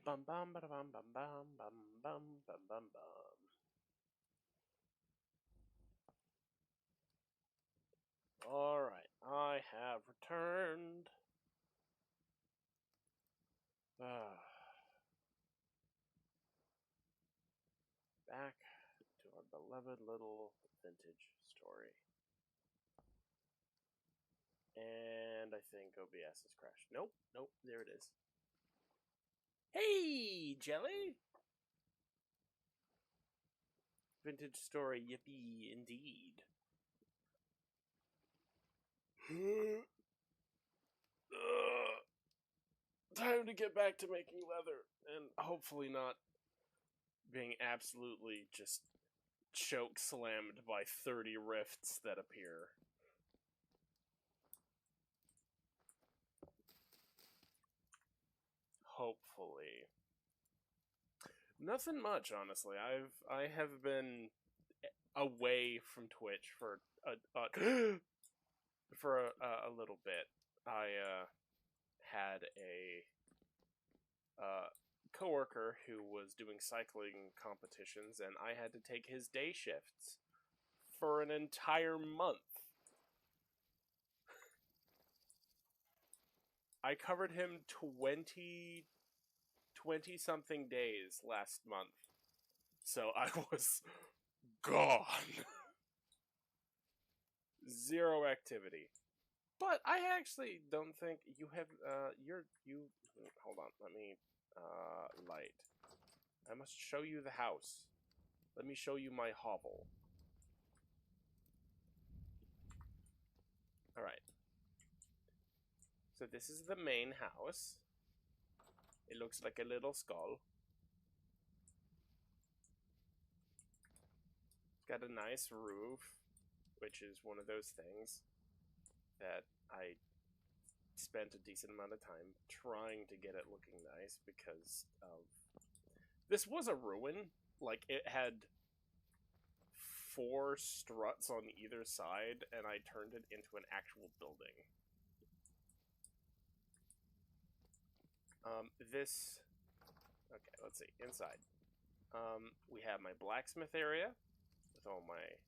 Bum bum ba bum bum bum bum bum bum bum bum. All right, I have returned. Ah, back to our beloved little vintage story. And I think OBS has crashed. Nope, nope, there it is. Hey, Jelly! Vintage story, yippee, indeed. Time to get back to making leather, and hopefully not being absolutely just choke slammed by 30 rifts that appear. Hopefully. Nothing much, honestly. I have been away from Twitch for a for a little bit. I had a uh, coworker who was doing cycling competitions, and I had to take his day shifts for an entire month. I covered him 20 something days last month. So I was gone. Zero activity. But I actually don't think you have you hold on, let me light. I must show you the house. Let me show you my hovel. Alright. So this is the main house. It looks like a little skull. It's got a nice roof, which is one of those things that I spent a decent amount of time trying to get it looking nice because of this was a ruin. Like, it had 4 struts on either side, and I turned it into an actual building. This... Okay, let's see. Inside. We have my blacksmith area with all my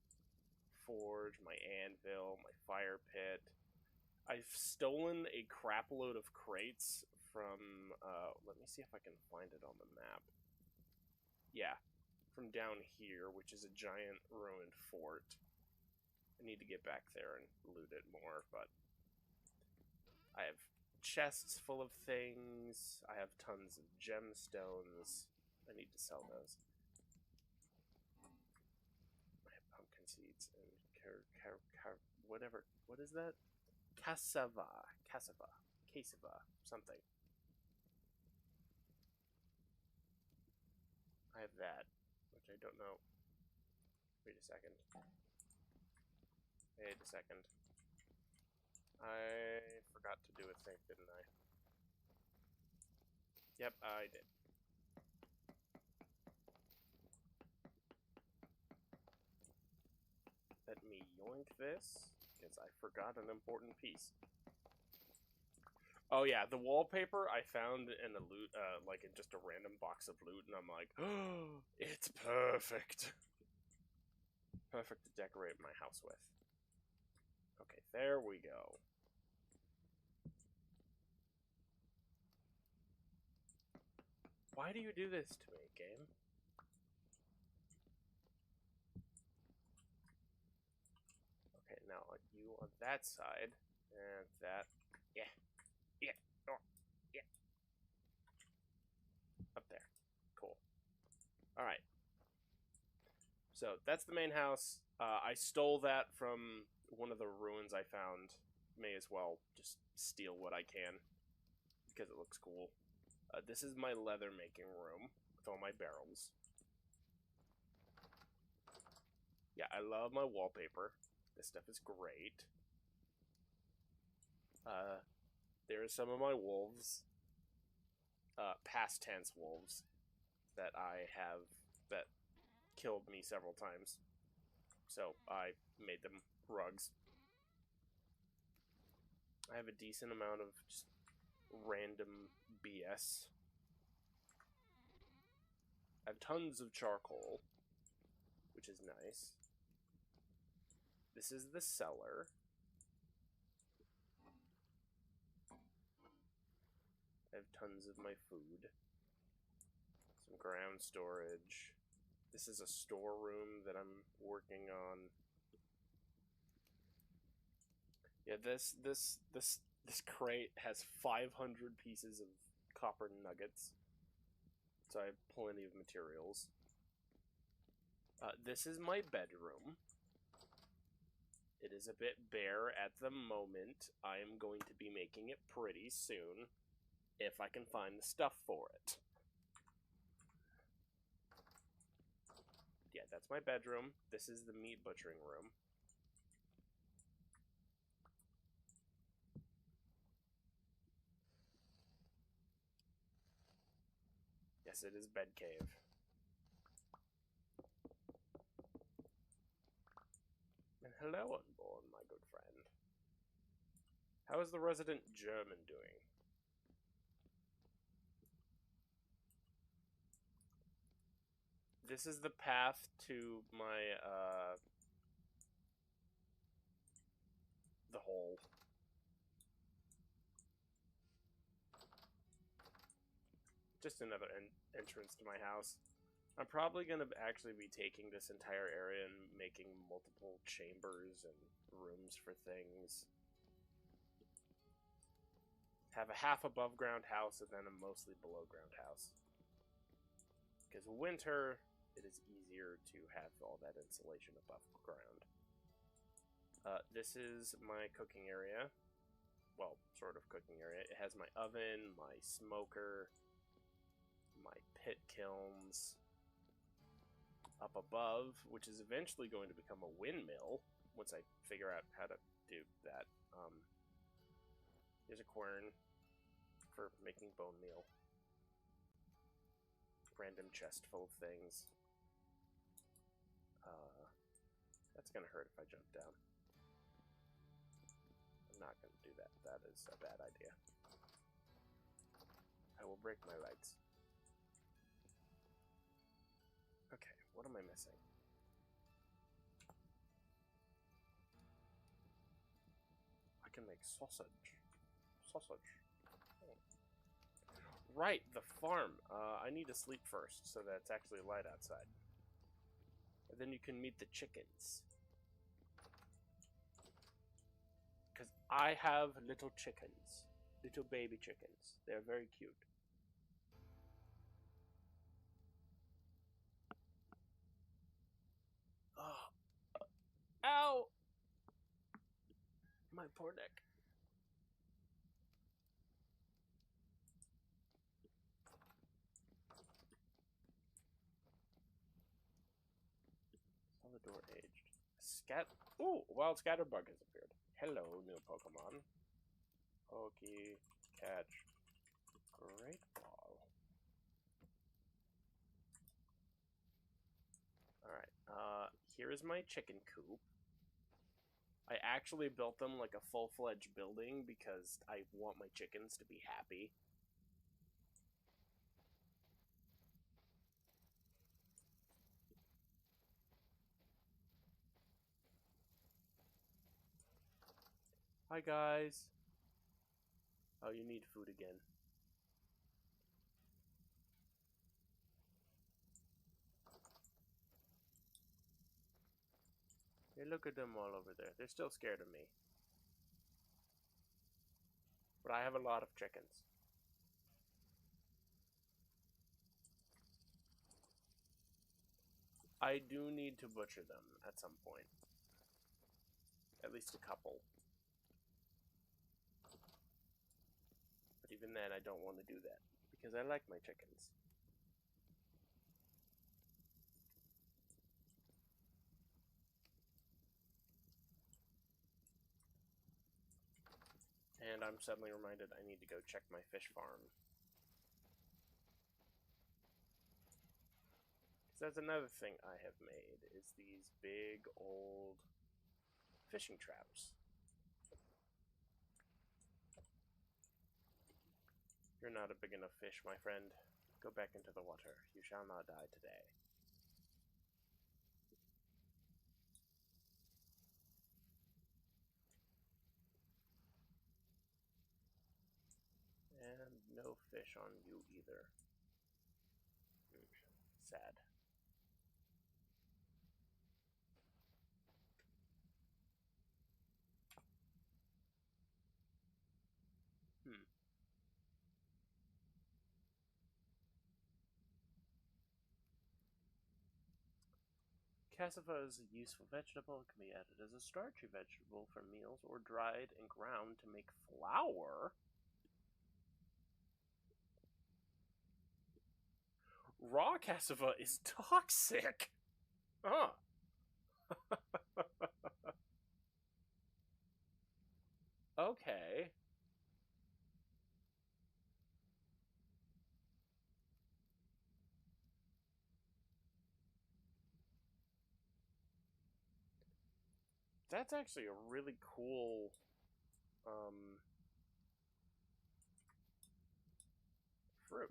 forge, my anvil, my fire pit. I've stolen a crap load of crates from... let me see if I can find it on the map. Yeah, from down here, which is a giant ruined fort. I need to get back there and loot it more, but I have chests full of things. I have tons of gemstones. I need to sell those. I have pumpkin seeds and whatever. What is that? Cassava. Something. I have that, which I don't know. Wait a second. Wait a second. I forgot to do a thing, didn't I? Yep, I did. Let me yoink this, because I forgot an important piece. Oh yeah, the wallpaper I found in a loot, like in just a random box of loot, and I'm like, oh, it's perfect. Perfect to decorate my house with. Okay, there we go. Why do you do this to me, game? Okay, now you on that side, and that, yeah, yeah, oh, yeah, up there. Cool. Alright. So, that's the main house. I stole that from one of the ruins I found. May as well just steal what I can, because it looks cool. This is my leather making room, with all my barrels. Yeah, I love my wallpaper. This stuff is great. There are some of my wolves. Past tense wolves that I have that killed me several times. So I made them rugs. I have a decent amount of just random BS. I have tons of charcoal, which is nice. This is the cellar. I have tons of my food. Some ground storage. This is a storeroom that I'm working on. Yeah, this crate has 500 pieces of copper nuggets. So I have plenty of materials. This is my bedroom. It is a bit bare at the moment. I am going to be making it pretty soon, if I can find the stuff for it. Yeah, that's my bedroom. This is the meat butchering room. Yes, it is bed cave. And hello, Unborn, my good friend. How is the resident German doing? This is the path to my, the hole. Just another entrance to my house. I'm probably going to actually be taking this entire area and making multiple chambers and rooms for things. Have a half above ground house and then a mostly below ground house. Because winter, it is easier to have all that insulation above ground. This is my cooking area. Well, sort of cooking area. It has my oven, my smoker, my pit kilns. Up above, which is eventually going to become a windmill once I figure out how to do that. There's a quern for making bone meal. Random chest full of things. That's gonna hurt if I jump down. I'm not gonna do that. That is a bad idea. I will break my legs. Okay, what am I missing? I can make sausage. Sausage. Oh. Right, the farm. I need to sleep first so that it's actually light outside. And then you can meet the chickens. Because I have little chickens. Little baby chickens. They're very cute. Oh. Ow! My poor neck. Saw the door aged. Ooh, wild scatterbug has appeared. Hello, new Pokemon. Pokey, catch, great ball. Alright, here is my chicken coop. I actually built them like a full-fledged building because I want my chickens to be happy. Hi, guys. Oh, you need food again. Hey, look at them all over there. They're still scared of me. But I have a lot of chickens. I do need to butcher them at some point. At least a couple. But even then, I don't want to do that. Because I like my chickens. And I'm suddenly reminded I need to go check my fish farm. Because that's another thing I have made, is these big, old fishing traps. You're not a big enough fish, my friend. Go back into the water. You shall not die today. And no fish on you either. Sad. Cassava is a useful vegetable. It can be added as a starchy vegetable for meals or dried and ground to make flour. Raw cassava is toxic. Huh. Okay. That's actually a really cool fruit.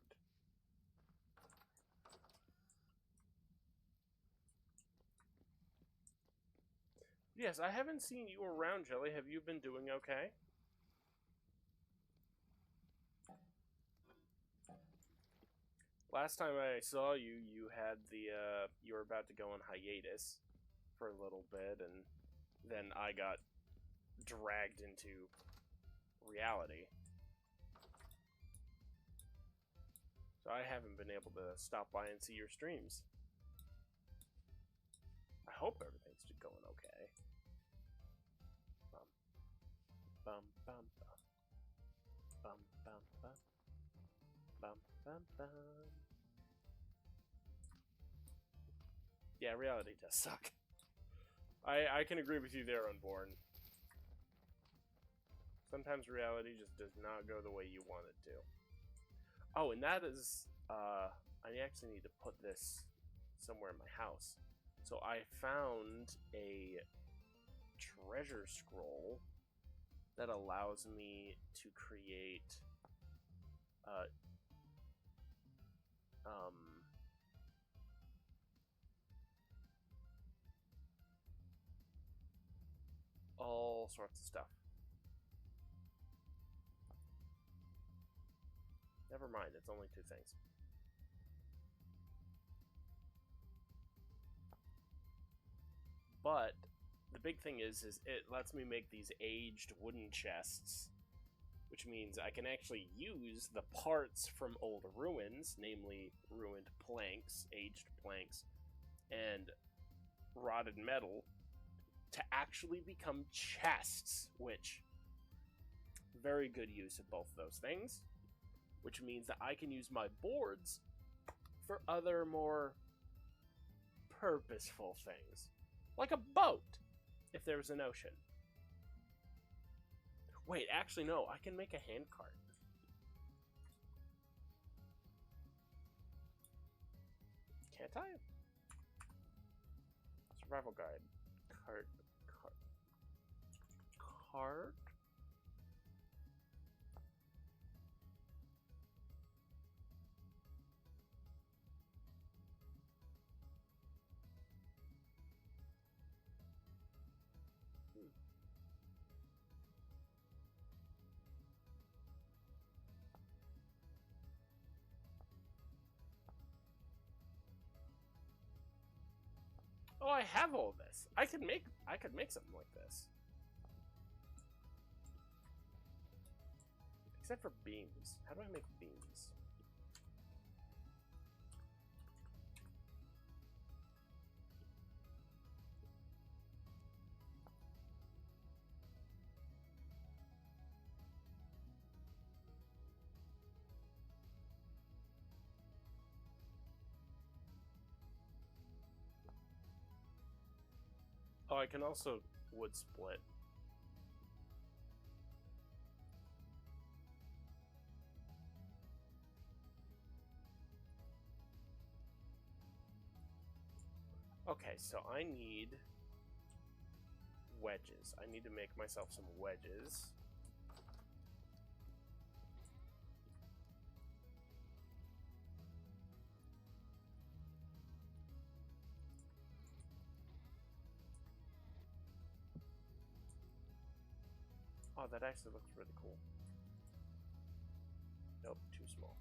Yes, I haven't seen you around, Jelly. Have you been doing okay? Last time I saw you, you had you were about to go on hiatus for a little bit, and then I got dragged into reality. So I haven't been able to stop by and see your streams. I hope everything's going okay. Bum bum bum bum bum bum bum bum bum. Yeah, reality does suck. I can agree with you there, Unborn. Sometimes reality just does not go the way you want it to. Oh, and that is, I actually need to put this somewhere in my house. So I found a treasure scroll that allows me to create, all sorts of stuff. Never mind, it's only 2 things. But the big thing is it lets me make these aged wooden chests, which means I can actually use the parts from old ruins, namely ruined planks, aged planks, and rotted metal, to actually become chests, which, very good use of both of those things, which means that I can use my boards for other more purposeful things, like a boat, if there was an ocean. Wait, actually no, I can make a handcart. Can't I? Survival guide. Cart. Oh, I have all this. I could make something like this. Except for beams. How do I make beams? Oh, I can also wood split. Okay, so I need wedges. I need to make myself some wedges. Oh, that actually looks really cool. Nope, too small.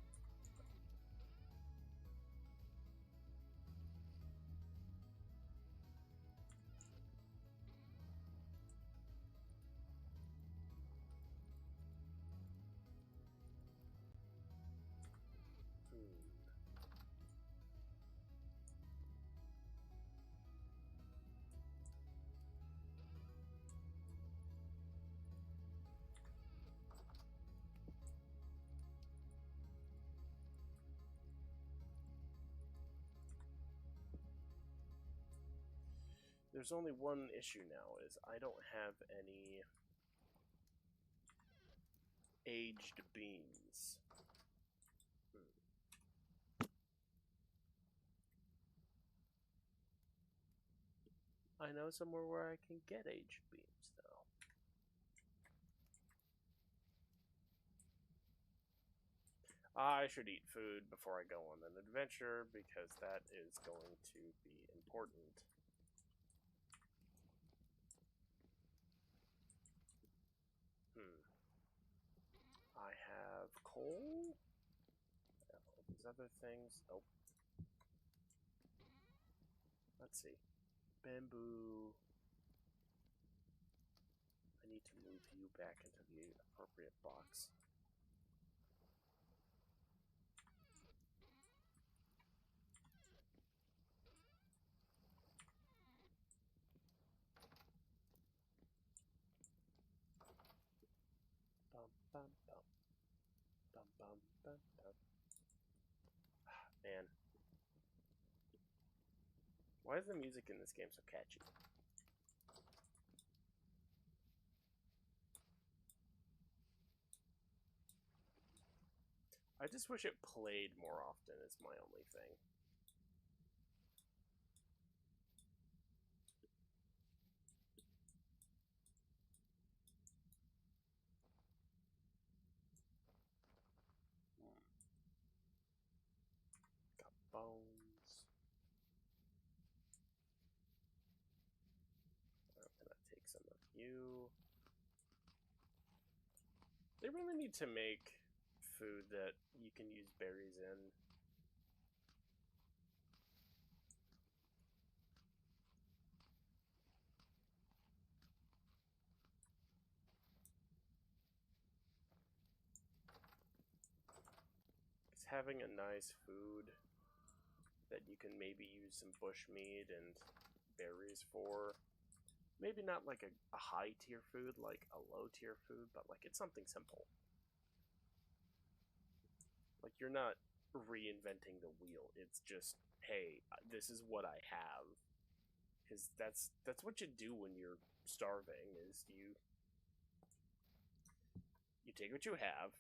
There's only one issue now, is I don't have any aged beans. I know somewhere where I can get aged beans, though. I should eat food before I go on an adventure, because that is going to be important. I have coal? All these other things. Nope. Let's see. Bamboo. I need to move you back into the appropriate box. Bum, bum, bum. Bum, bum, bum, bum. Man. Why is the music in this game so catchy? I just wish it played more often, is my only thing. Got bones. I'm gonna take some of you. They really need to make food that you can use berries in. It's having a nice food that you can maybe use some bushmeat and berries for. Maybe not like a high tier food, like a low tier food, but like it's something simple. Like you're not reinventing the wheel. It's just, hey, this is what I have. Because that's what you do when you're starving. Is you take what you have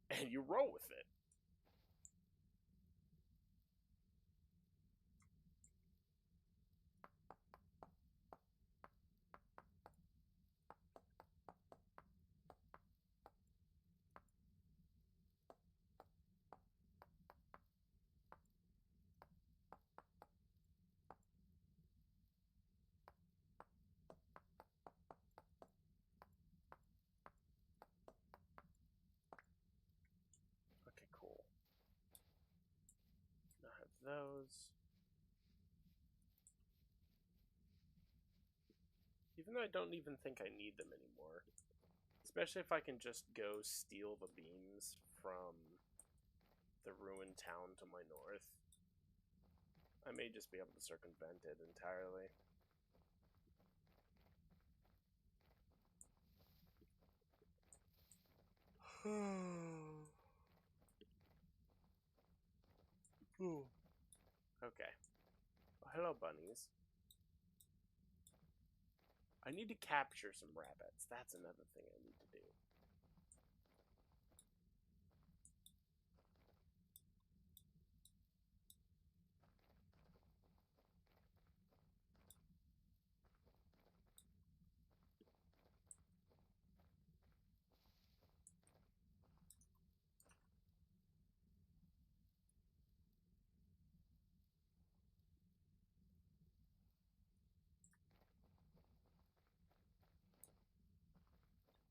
and you roll with it. Okay, cool. I have those. Even though I don't even think I need them anymore. Especially if I can just go steal the beams from the ruined town to my north. I may just be able to circumvent it entirely. Okay. Well, hello, bunnies. I need to capture some rabbits. That's another thing I need to do.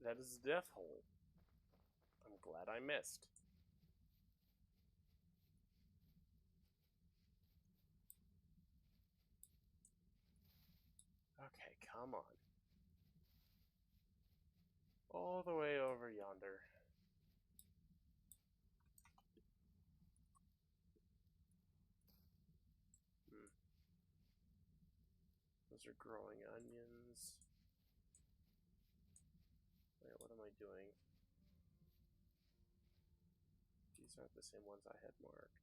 That is a death hole. I'm glad I missed. Okay, come on. All the way over yonder. Those are growing onions. Wait, what am I doing? These aren't the same ones I had marked.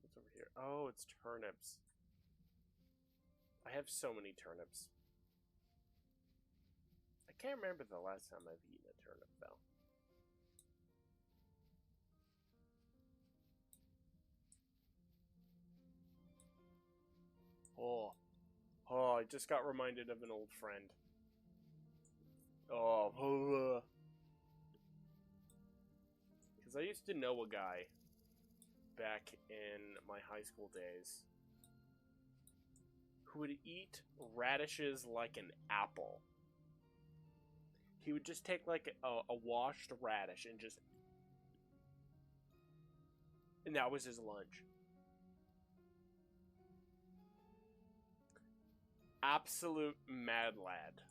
What's over here? Oh, it's turnips. I have so many turnips. I can't remember the last time I've eaten a turnip, though. Oh, I just got reminded of an old friend. Oh, because I used to know a guy back in my high school days who would eat radishes like an apple. He would just take like a washed radish and just... And that was his lunch. Absolute mad lad.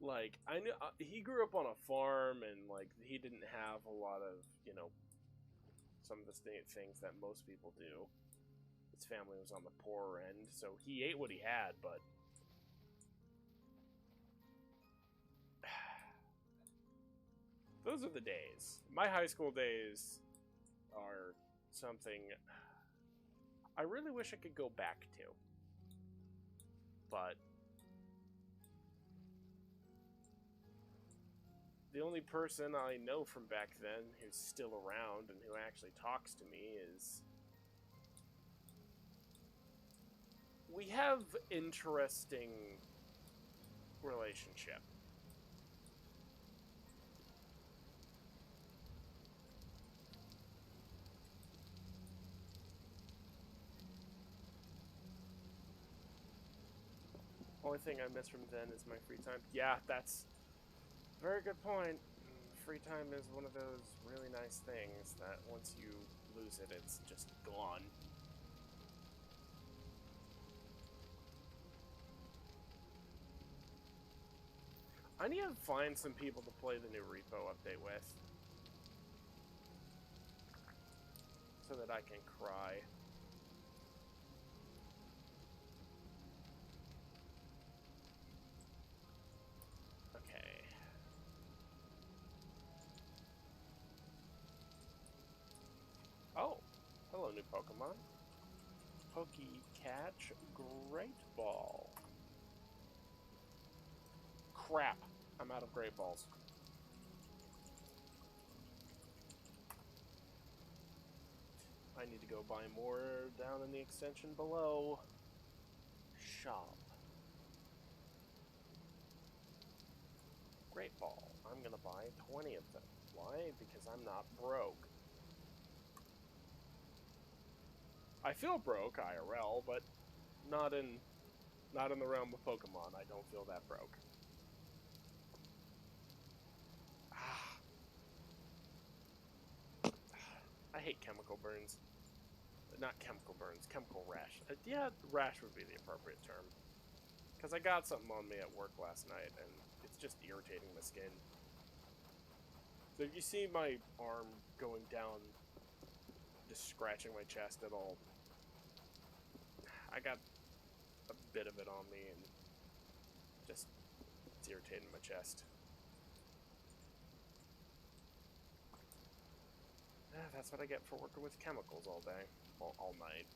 Like, I knew he grew up on a farm, and like he didn't have a lot of, you know, some of the things that most people do. His family was on the poorer end, so he ate what he had, but those are the days. My high school days are something I really wish I could go back to. But the only person I know from back then who's still around and who actually talks to me is... We have interesting relationship. Only thing I miss from then is my free time. Yeah, that's a very good point. Free time is one of those really nice things that once you lose it, it's just gone. I need to find some people to play the new repo update with, so that I can cry. Okay. Oh, hello new Pokemon. Pokecatch Great Ball. Crap, I'm out of Great Balls. I need to go buy more down in the extension below. Shop. Great Ball. I'm gonna buy 20 of them. Why? Because I'm not broke. I feel broke IRL, but not in the realm of Pokemon. I don't feel that broke. I hate chemical burns. Not chemical burns, chemical rash. Yeah, rash would be the appropriate term. Because I got something on me at work last night, and it's just irritating the skin. So if you see my arm going down, just scratching my chest at all, I got a bit of it on me, and just, it's irritating my chest. That's what I get for working with chemicals all day, all night.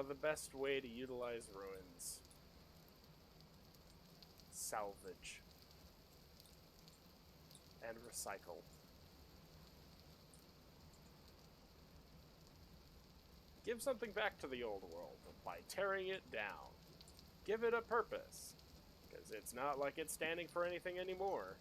The best way to utilize ruins. Salvage. And recycle. Give something back to the old world by tearing it down. Give it a purpose. Because it's not like it's standing for anything anymore.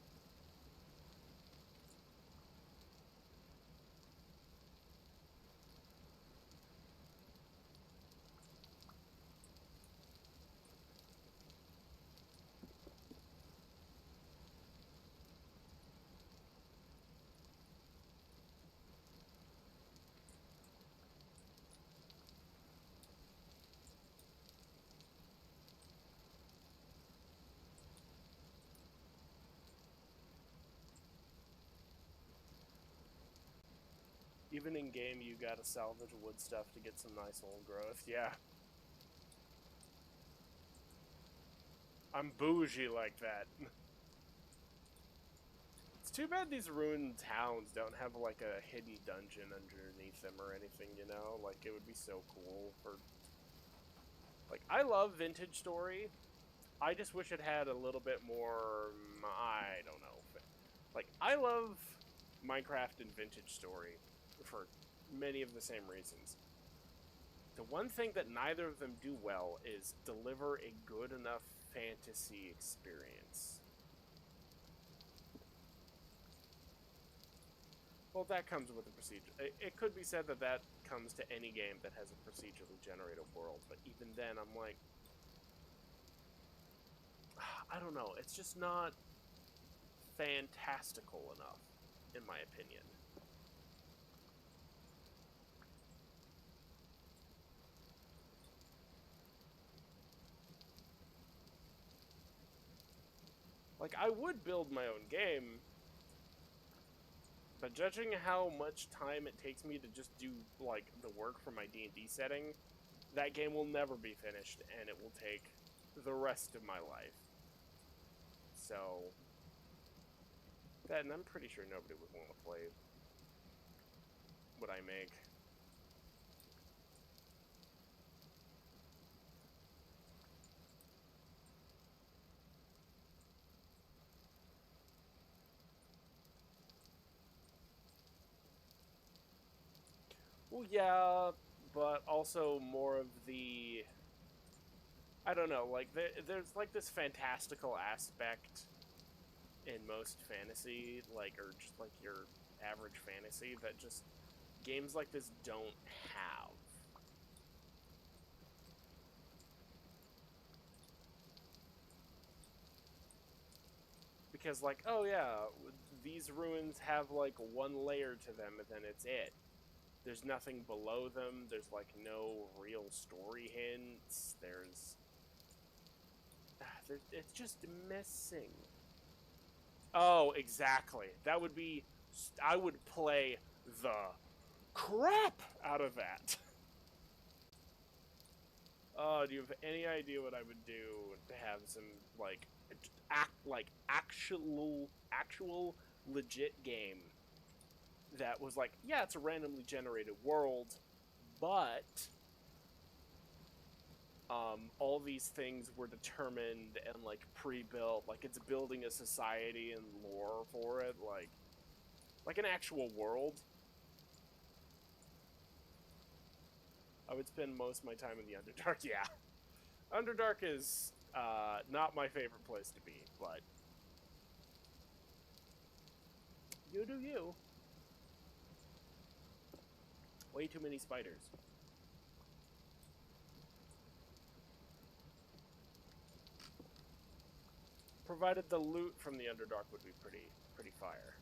Even in game, you gotta salvage wood stuff to get some nice old growth. Yeah. I'm bougie like that. It's too bad these ruined towns don't have like a hidden dungeon underneath them or anything, you know? Like, it would be so cool for... Like, I love Vintage Story. I just wish it had a little bit more... I don't know. Like, I love Minecraft and Vintage Story for many of the same reasons. The one thing that neither of them do well is deliver a good enough fantasy experience. Well, that comes with a procedure. It could be said that that comes to any game that has a procedurally generated world, but even then, I'm like... I don't know. It's just not fantastical enough, in my opinion. Like, I would build my own game, but judging how much time it takes me to just do, like, the work for my D&D setting, that game will never be finished, and it will take the rest of my life. So, that, and I'm pretty sure nobody would want to play what I make. Well, yeah, but also more of the... I don't know, like, there's, like, this fantastical aspect in most fantasy, like, or just, like, your average fantasy that just games like this don't have. Because, like, oh yeah, these ruins have, like, one layer to them and then it's it. There's nothing below them, there's, like, no real story hints, it's just missing. Oh, exactly. That would be... I would play the crap out of that. Oh, do you have any idea what I would do to have some, like, actual legit game that was like, yeah, it's a randomly generated world, but all these things were determined and, like, pre-built, like, it's building a society and lore for it, like an actual world. I would spend most of my time in the Underdark, yeah. Underdark is not my favorite place to be, but you do you. Way too many spiders. Provided the loot from the Underdark would be pretty fire.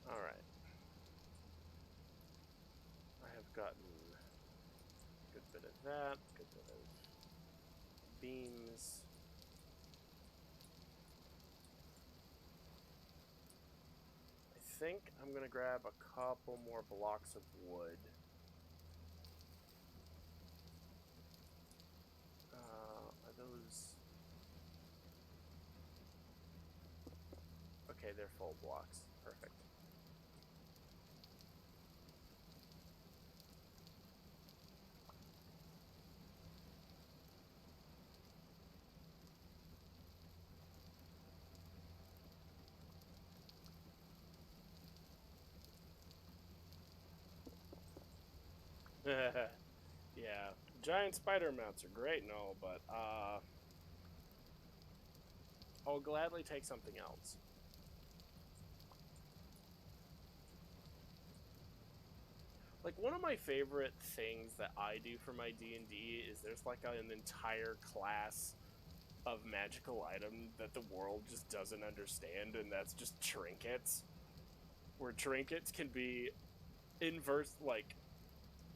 Alright. I have gotten a good bit of that, good bit of beams. I think I'm gonna grab a couple more blocks of wood. Are those... Okay, they're full blocks. Perfect. Yeah, giant spider mounts are great and all, but I'll gladly take something else. Like, one of my favorite things that I do for my D&D is there's like an entire class of magical item that the world just doesn't understand, and that's just trinkets. Where trinkets can be inverse, like,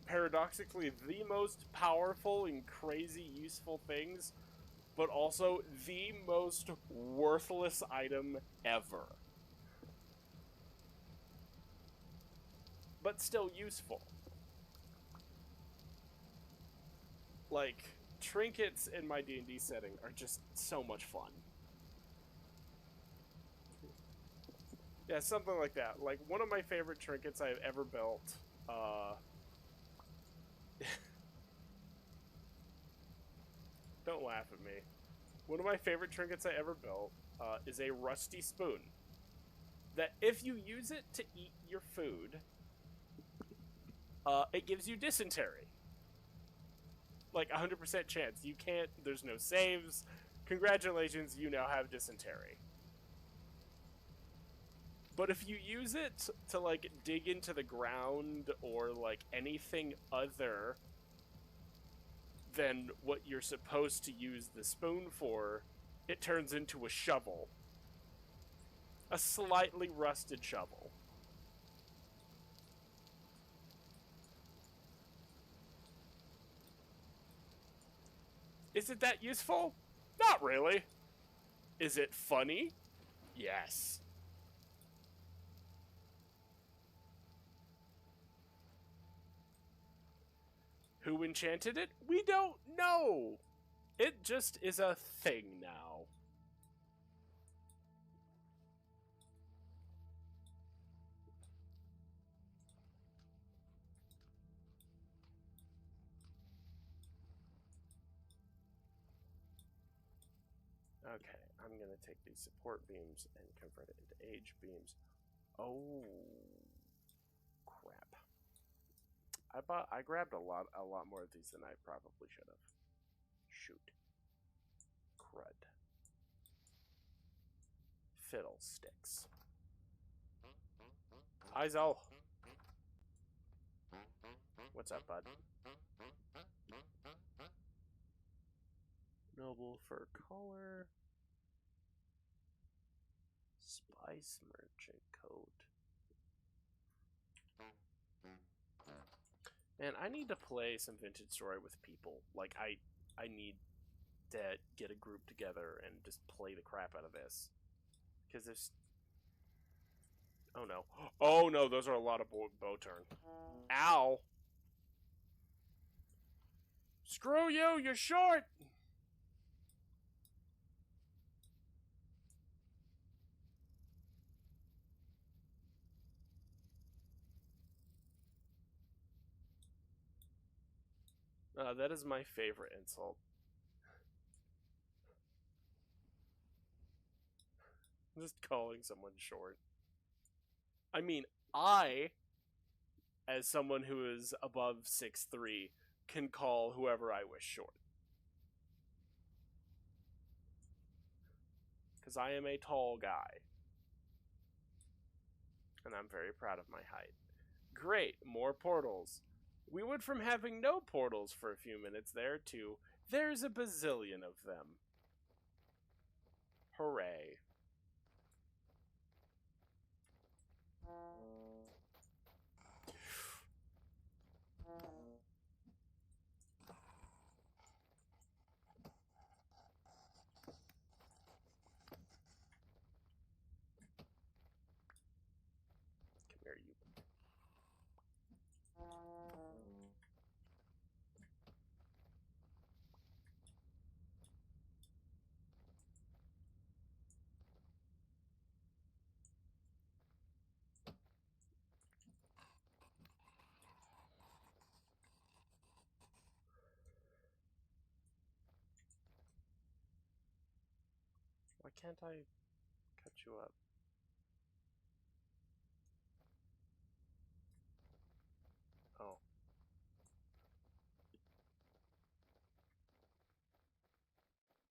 paradoxically the most powerful and crazy useful things, but also the most worthless item ever. But still useful. Like, trinkets in my D&D setting are just so much fun. Yeah, something like that. Like, one of my favorite trinkets I've ever built, don't laugh at me. One of my favorite trinkets I ever built is a rusty spoon. That if you use it to eat your food, it gives you dysentery. Like 100% chance. You can't, there's no saves. Congratulations, you now have dysentery. But if you use it to, like, dig into the ground or, like, anything other than what you're supposed to use the spoon for, it turns into a shovel. A slightly rusted shovel. Is it that useful? Not really. Is it funny? Yes. Who enchanted it? We don't know. It just is a thing now. Okay, I'm gonna take these support beams and convert it into age beams. Oh, crap! I grabbed a lot more of these than I probably should have. Shoot, crud, fiddlesticks. Hi, Zo. What's up, bud? Noble fur collar. Spice merchant coat. Man, I need to play some Vintage Story with people. Like, I need to get a group together and just play the crap out of this. Because there's... Oh, no. Oh, no, those are a lot of bow turn. Ow! Screw you, you're short! That is my favorite insult. Just calling someone short. I mean, I, as someone who is above 6'3", can call whoever I wish short. Because I am a tall guy. And I'm very proud of my height. Great, more portals. We went from having no portals for a few minutes there to there's a bazillion of them. Hooray. Why can't I cut you up? Oh.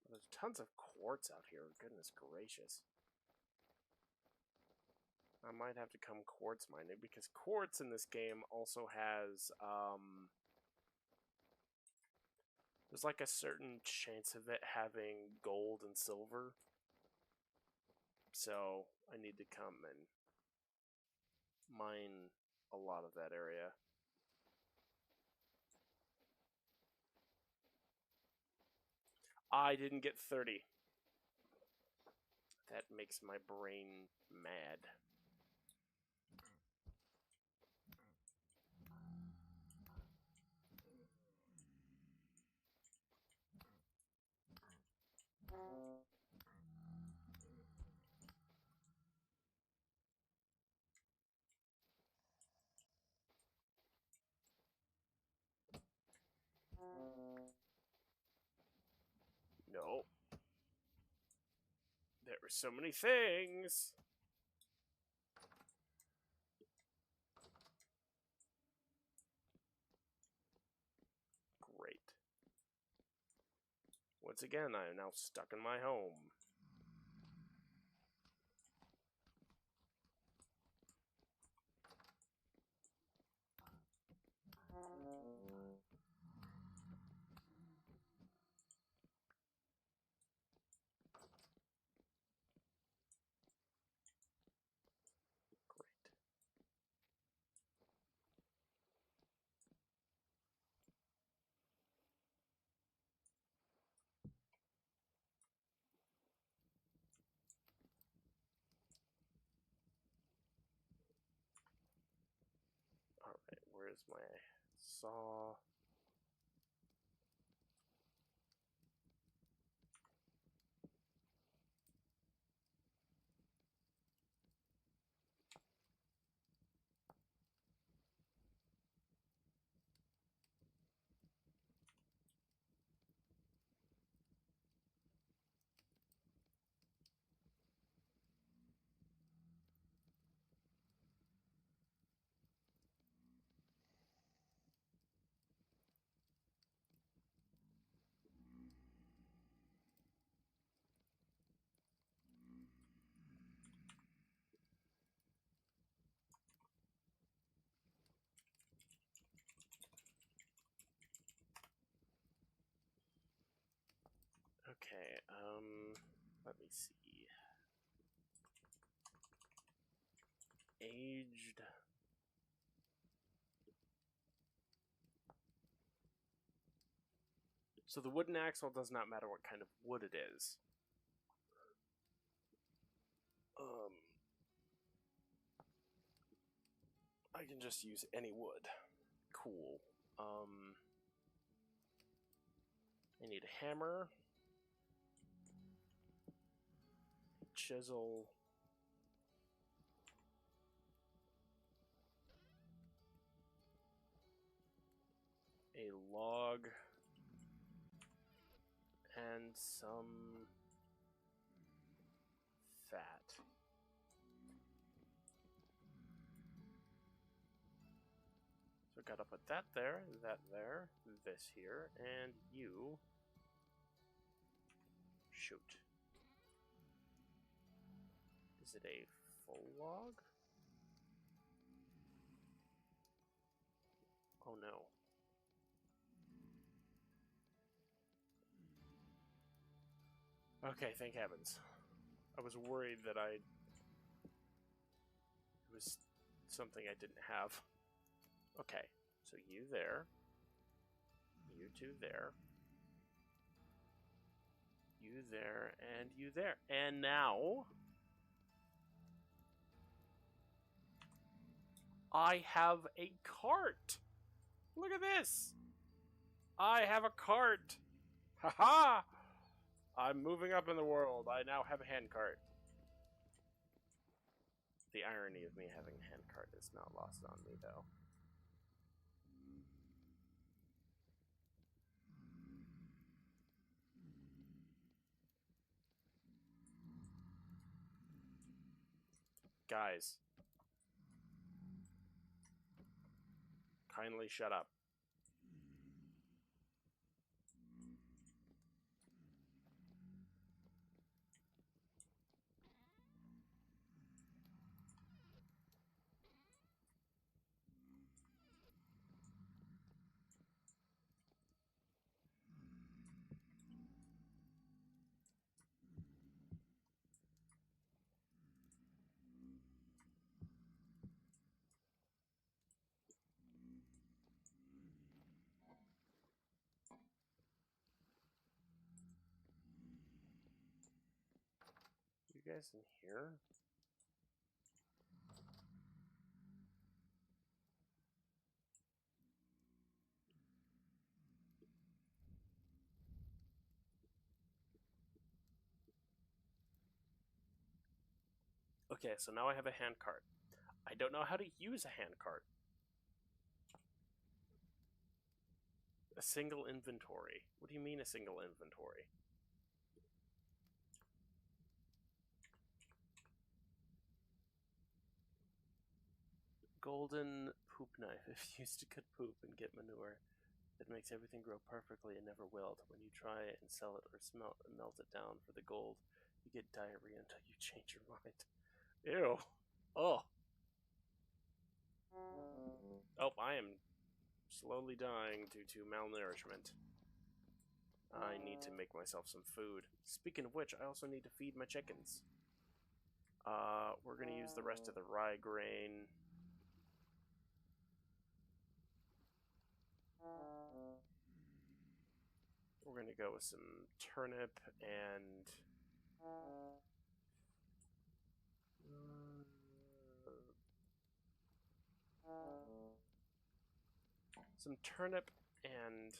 There's tons of quartz out here. Goodness gracious. I might have to come quartz mining, because quartz in this game also has, there's like a certain chance of it having gold and silver. So I need to come and mine a lot of that area. I didn't get 30. That makes my brain mad. No. There are so many things. Great. Once again, I am now stuck in my home. Alright, where's my saw? Okay, let me see. Aged. So the wooden axle does not matter what kind of wood it is. I can just use any wood. Cool. I need a hammer, chisel, a log, and some fat. So gotta put that there, this here, and you. Shoot. Is it a full log? Oh no. Okay, thank heavens. I was worried that it was something I didn't have. Okay, so you there. You two there. You there, and you there. And now I have a cart. Look at this. I have a cart. Haha! I'm moving up in the world. I now have a handcart. The irony of me having a handcart is not lost on me, though. Guys. Kindly shut up. You guys in here? Okay, so now I have a hand cart. I don't know how to use a hand cart. A single inventory. What do you mean a single inventory? Golden poop knife. If used to cut poop and get manure, it makes everything grow perfectly and never wilt. When you try it and sell it or melt it down for the gold, you get diarrhea until you change your mind. Ew. Oh. Oh, I am slowly dying due to malnourishment. I need to make myself some food. Speaking of which, I also need to feed my chickens. We're gonna use the rest of the rye grain. We're gonna go with some turnip and some turnip and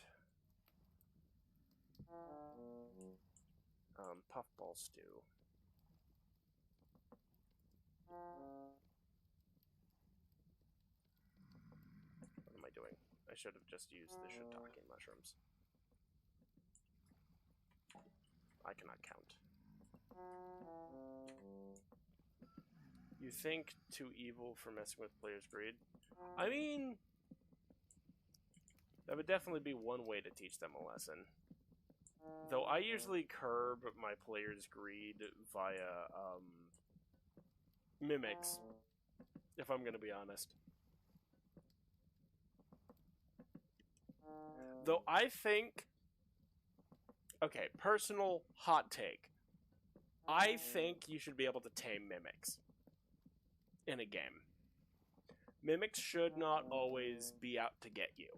puffball stew. What am I doing? I should have just used the shiitake mushrooms. I cannot count. You think too evil for messing with players' greed? I mean, that would definitely be one way to teach them a lesson. Though I usually curb my players' greed via mimics, if I'm going to be honest. Though I think, okay, personal hot take. I think you should be able to tame mimics in a game. Mimics should not always be out to get you.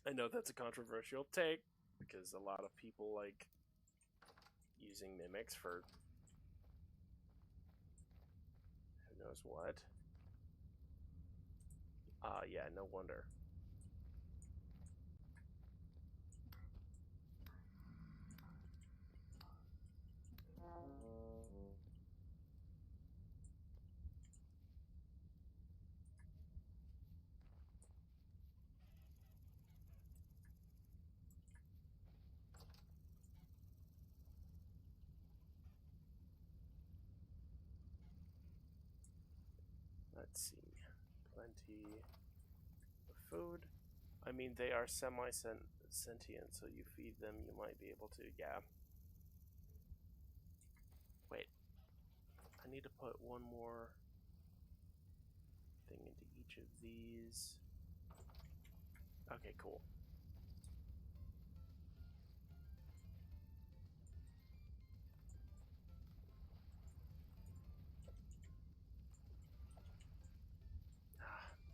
I know that's a controversial take, because a lot of people like using mimics for who knows what. Yeah, no wonder. Let's see. Plenty of food. I mean, they are semi-sentient, so you feed them, you might be able to, yeah. Wait. I need to put one more thing into each of these. Okay, cool.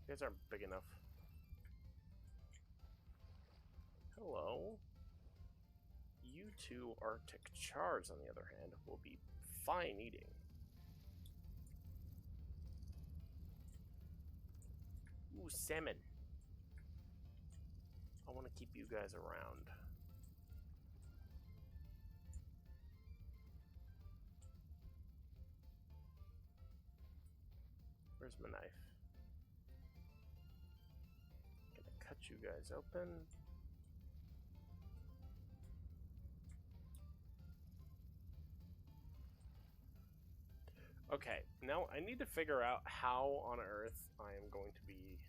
You guys aren't big enough. Hello. You two Arctic chars, on the other hand, will be fine eating. Ooh, salmon. I want to keep you guys around. Where's my knife? Gonna cut you guys open. Okay, now I need to figure out how on earth I am going to be...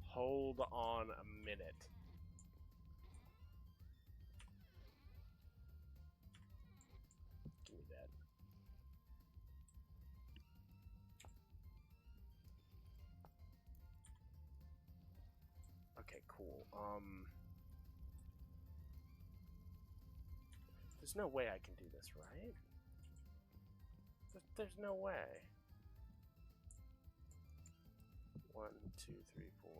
Hold on a minute. Give me that. Okay, cool. There's no way I can do this, right? There's no way. 1, 2, 3, 4,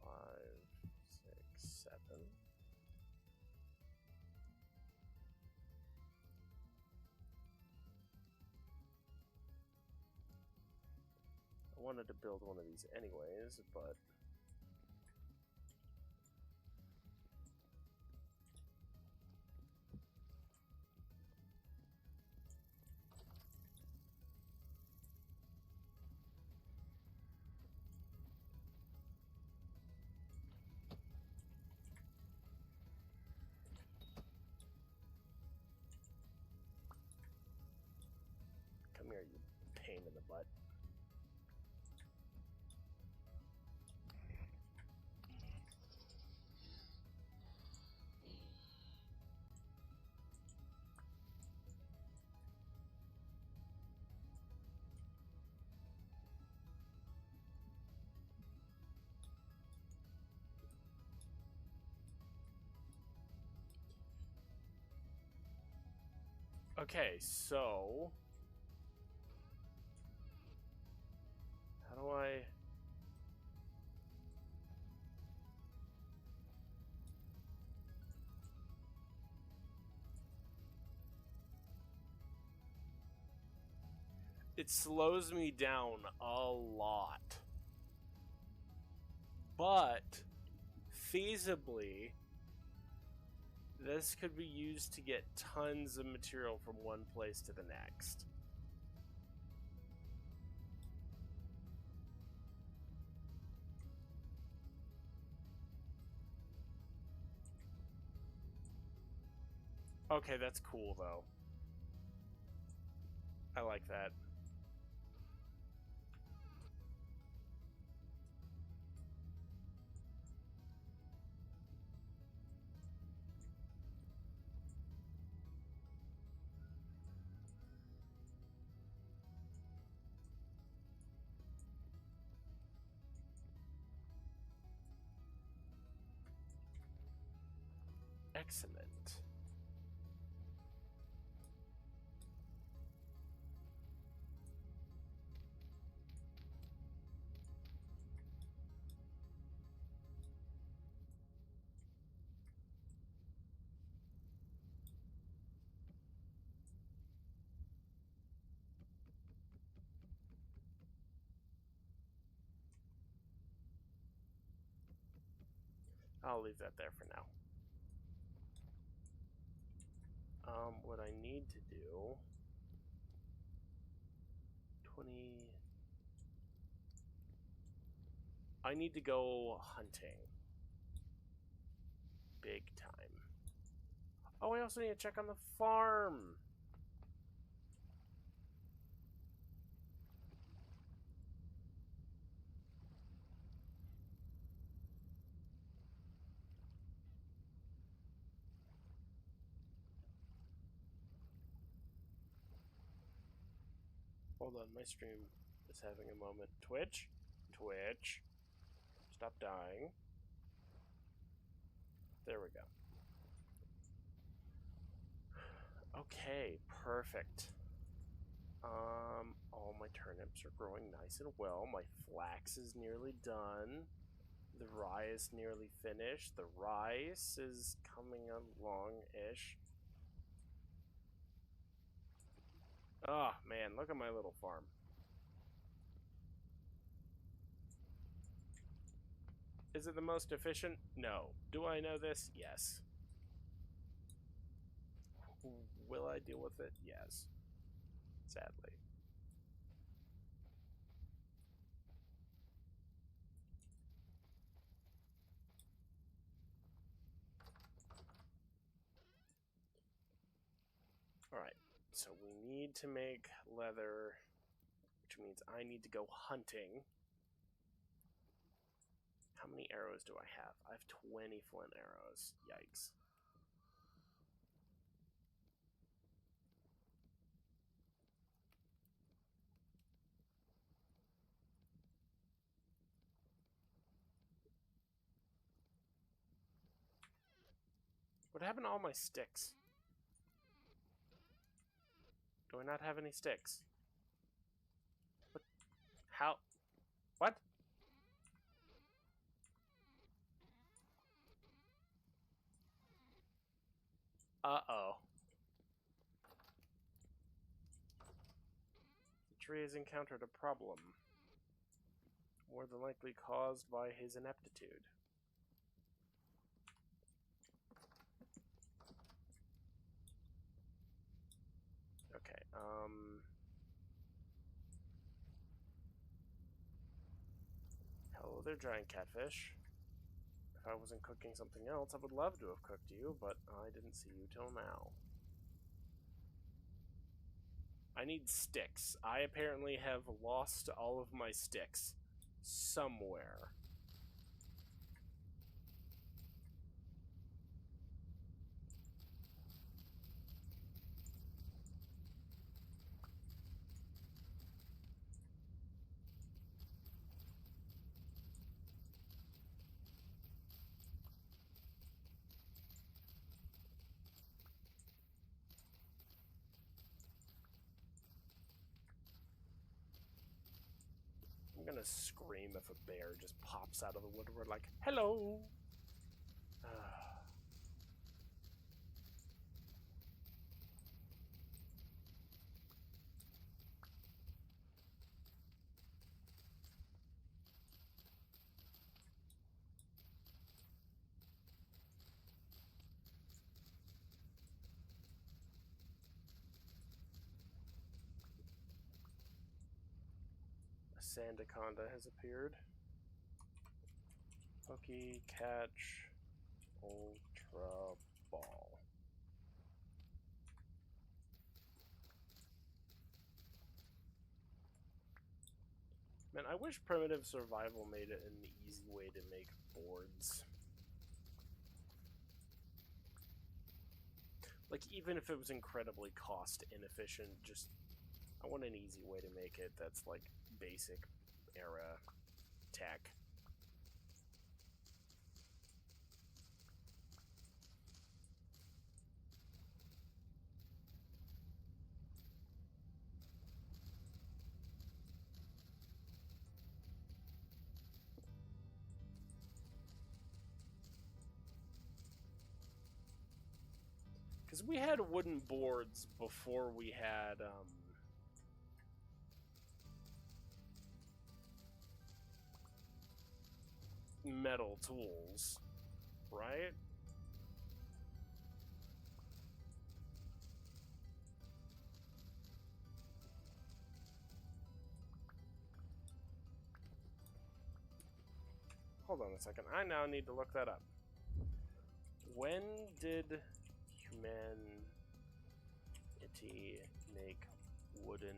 5, 6, 7. I wanted to build one of these anyways, but... Come here, you pain in the butt. Okay, so... How do I... It slows me down a lot. But, feasibly, this could be used to get tons of material from one place to the next. Okay, that's cool, though. I like that. Excellent. I'll leave that there for now. What I need to do... 20... I need to go hunting. Big time. Oh, I also need to check on the farm. Hold on, my stream is having a moment. Twitch? Twitch. Stop dying. There we go. Okay, perfect. All my turnips are growing nice and well. My flax is nearly done. The rye is nearly finished. The rice is coming along-ish. Oh, man, look at my little farm. Is it the most efficient? No. Do I know this? Yes. Will I deal with it? Yes. Sadly. Alright, so we need to make leather, which means I need to go hunting. How many arrows do I have? I have 20 flint arrows. Yikes. What happened to all my sticks? Do I not have any sticks? What? How? What? Uh-oh. The tree has encountered a problem. More than likely caused by his ineptitude. Okay, hello there, giant catfish. If I wasn't cooking something else, I would love to have cooked you, but I didn't see you till now. I need sticks. I apparently have lost all of my sticks. Somewhere. I'm gonna scream if a bear just pops out of the woodwork like, hello! Sandaconda has appeared. Hooky, catch, ultra ball. Man, I wish primitive survival made it an easy way to make boards. Like, even if it was incredibly cost inefficient, just I want an easy way to make it that's like basic era tech. Because we had wooden boards before we had metal tools, right? Hold on a second. I now need to look that up. When did humanity make wooden?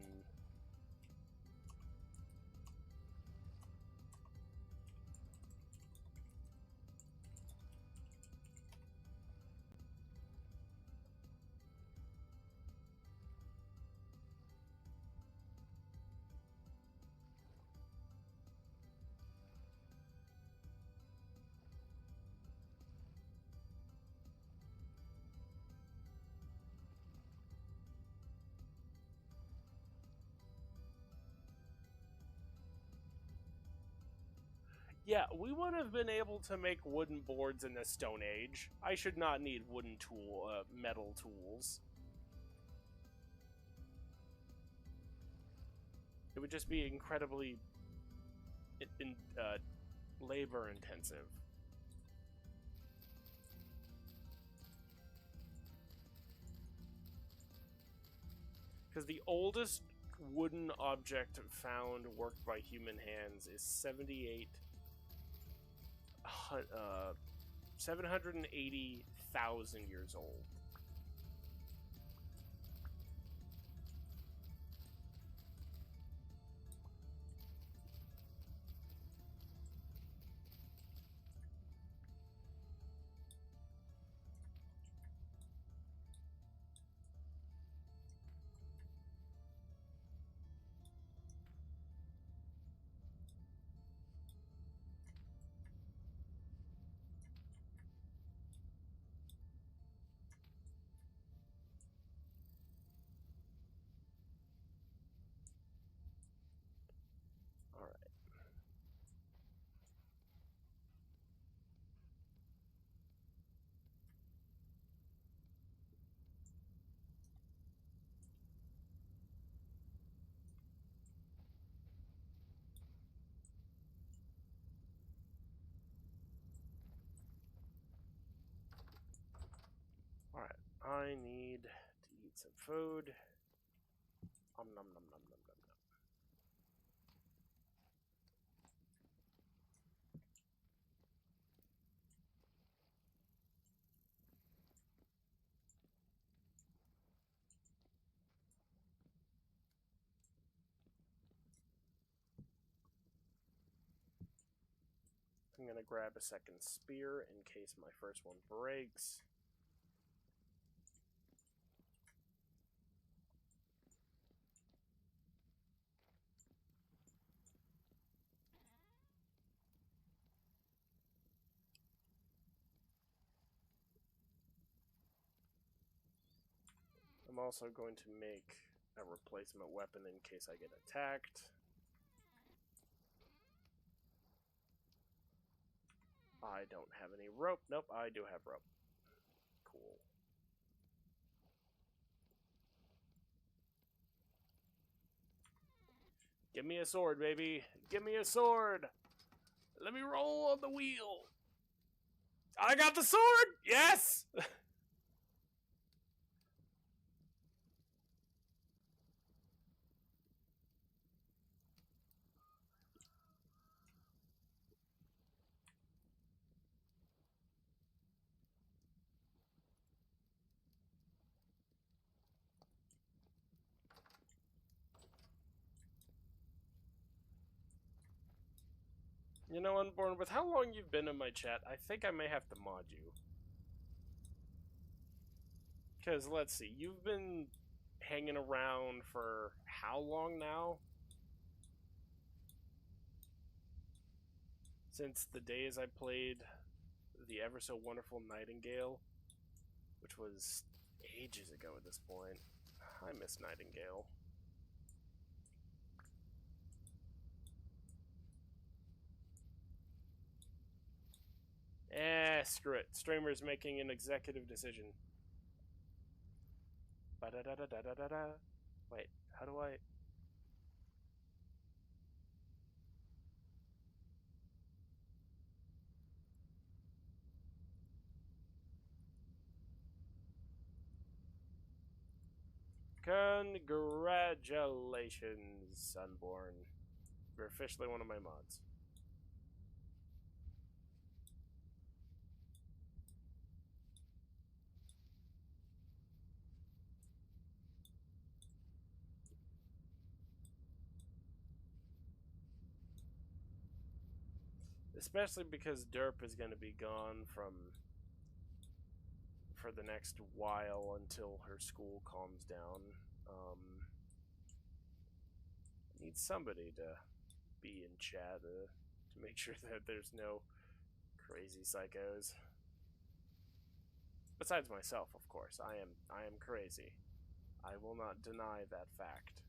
Yeah, we would have been able to make wooden boards in the Stone Age. I should not need metal tools. It would just be incredibly labor intensive. Because the oldest wooden object found worked by human hands is 780,000 years old. I need to eat some food. Nom nom nom nom nom nom nom. I'm gonna grab a second spear in case my first one breaks. I'm also going to make a replacement weapon in case I get attacked. I don't have any rope. Nope, I do have rope. Cool. Give me a sword, baby. Give me a sword. Let me roll on the wheel. I got the sword! Yes! You know, Unborn, with how long you've been in my chat, I think I may have to mod you. Because, let's see, you've been hanging around for how long now? Since the days I played the ever so wonderful Nightingale, which was ages ago at this point. I miss Nightingale. Screw it. Streamer's making an executive decision. Ba-da-da-da-da-da-da. Wait, how do I... Congratulations, Unborn. You're officially one of my mods. Especially because Derp is going to be gone for the next while until her school calms down. Need somebody to be in chat to make sure that there's no crazy psychos. Besides myself, of course. I am crazy. I will not deny that fact.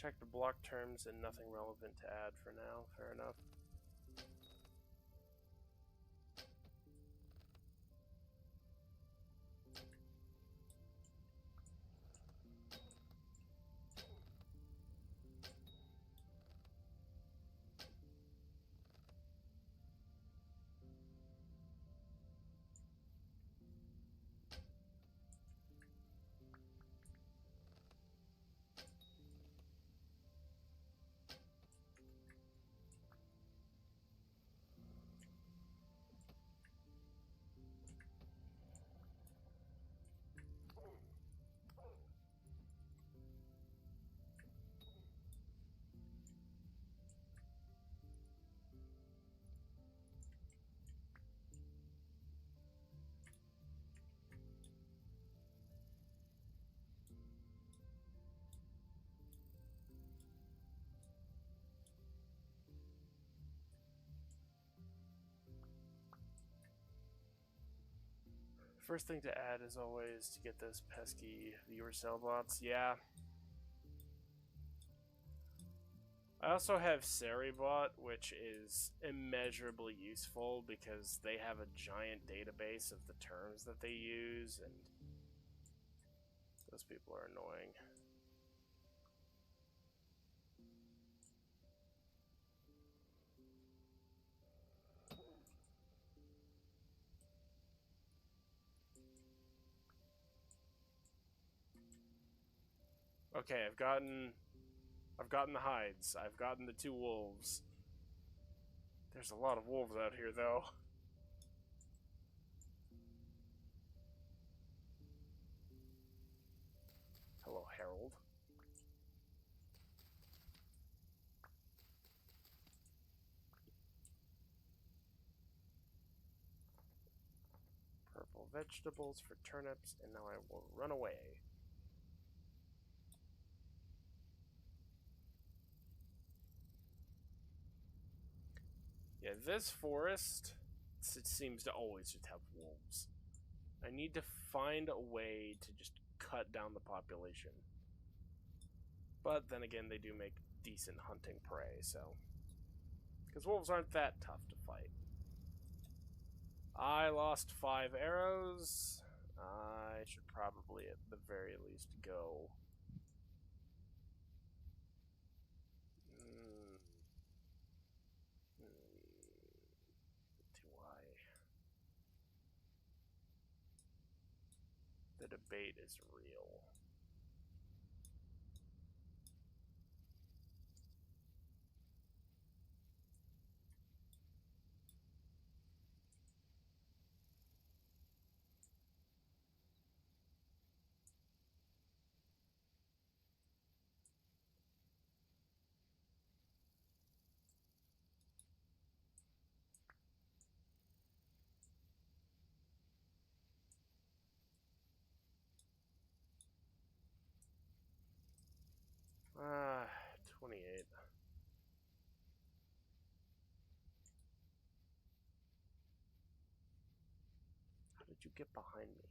Check the block terms and nothing relevant to add for now. Fair enough. First thing to add is always to get those pesky viewer cell bots. Yeah. I also have Seribot, which is immeasurably useful because they have a giant database of the terms that they use, and those people are annoying. Okay, I've gotten the hides. I've gotten the 2 wolves. There's a lot of wolves out here, though. Hello, Harold. Purple vegetables for turnips, and now I will run away. Yeah, this forest, it seems to always just have wolves. I need to find a way to just cut down the population. But then again, they do make decent hunting prey, so... Because wolves aren't that tough to fight. I lost 5 arrows. I should probably, at the very least, go... Do I... The debate is real. Ah, 28. How did you get behind me?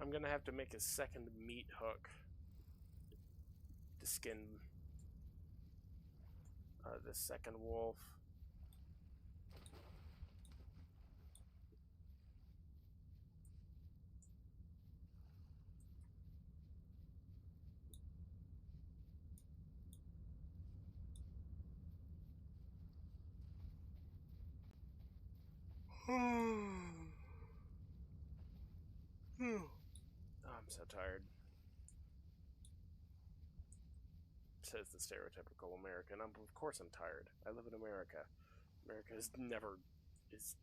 I'm gonna have to make a second meat hook to skin the second wolf. Oh, I'm so tired. Says the stereotypical American. Of course I'm tired. I live in America. America is never... is...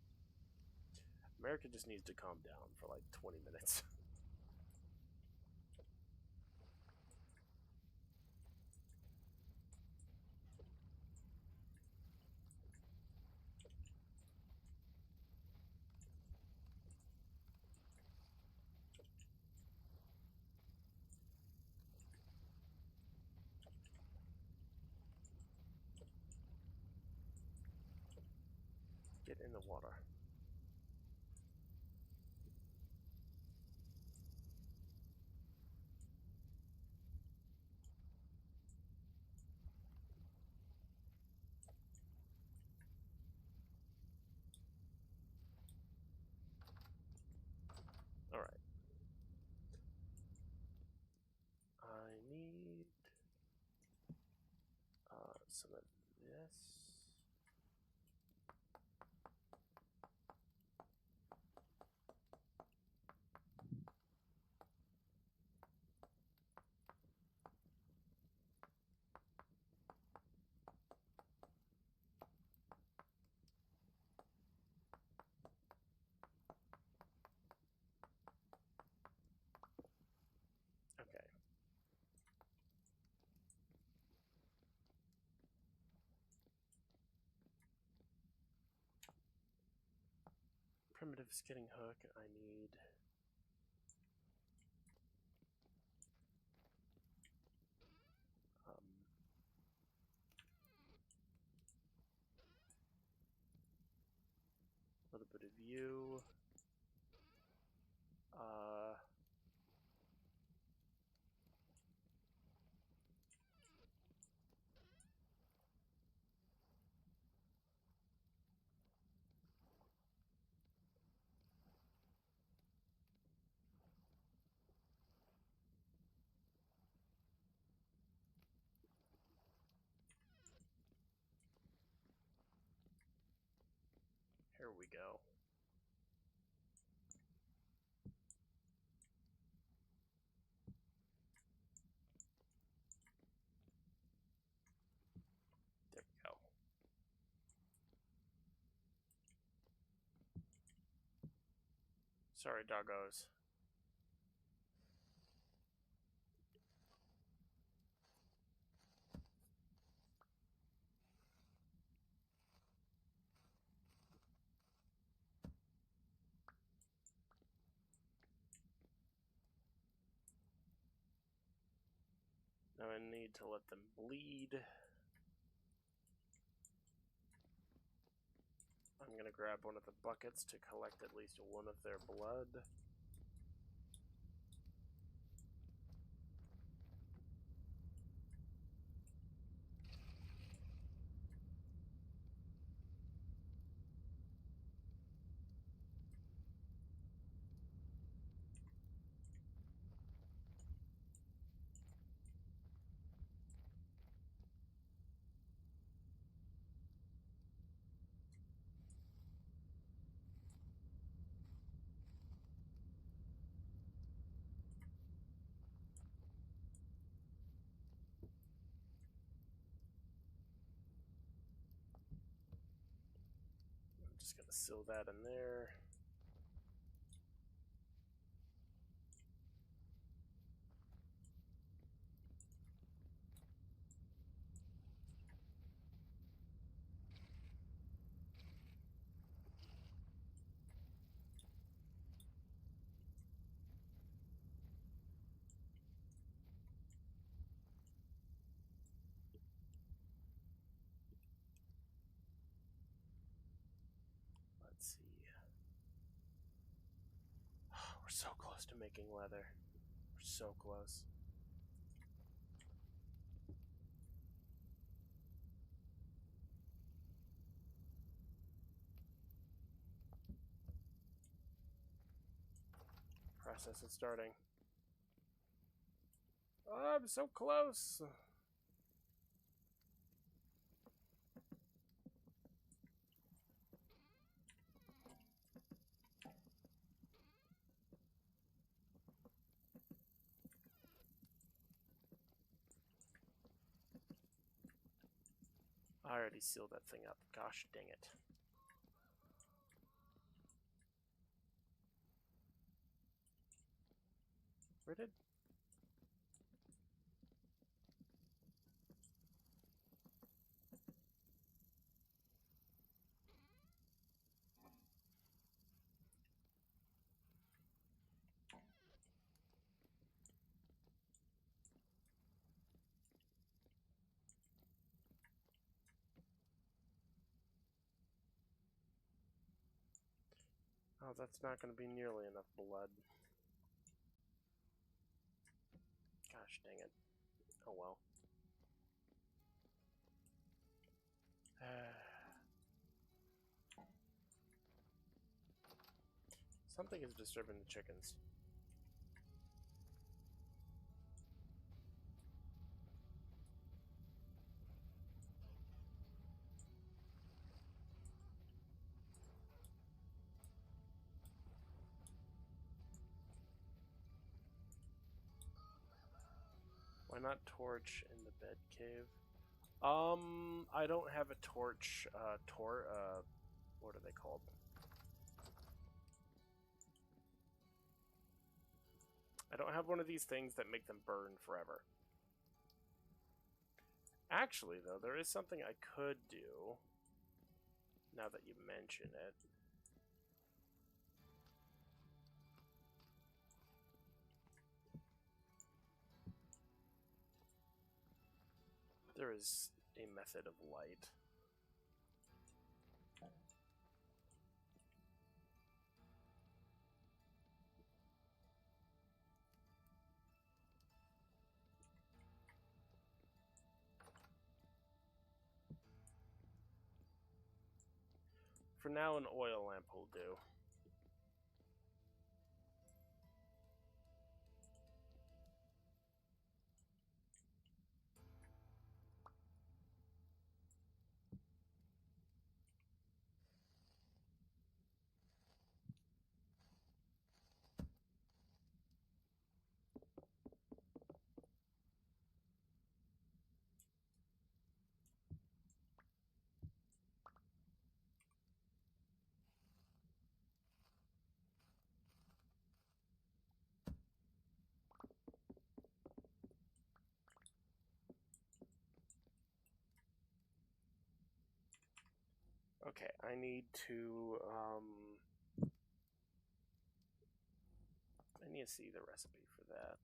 America just needs to calm down for like 20 minutes. Get in the water. Alright. I need some of this. Primitive skinning hook. I need... a little bit of you. Here we go. There we go. Sorry, doggos. Now I need to let them bleed. I'm gonna grab one of the buckets to collect at least one of their blood. Just gonna seal that in there. Let's see. We're so close to making leather. We're so close. Process is starting. Oh, I'm so close. I already sealed that thing up. Gosh dang it. Where did... Oh, that's not going to be nearly enough blood. Gosh dang it. Oh well. Something is disturbing the chickens. Why not torch in the bed cave? I don't have a torch, what are they called? I don't have one of these things that make them burn forever. Actually, though, there is something I could do, now that you mention it. There is a method of light. For now, an oil lamp will do. Okay, I need to, I need to see the recipe for that.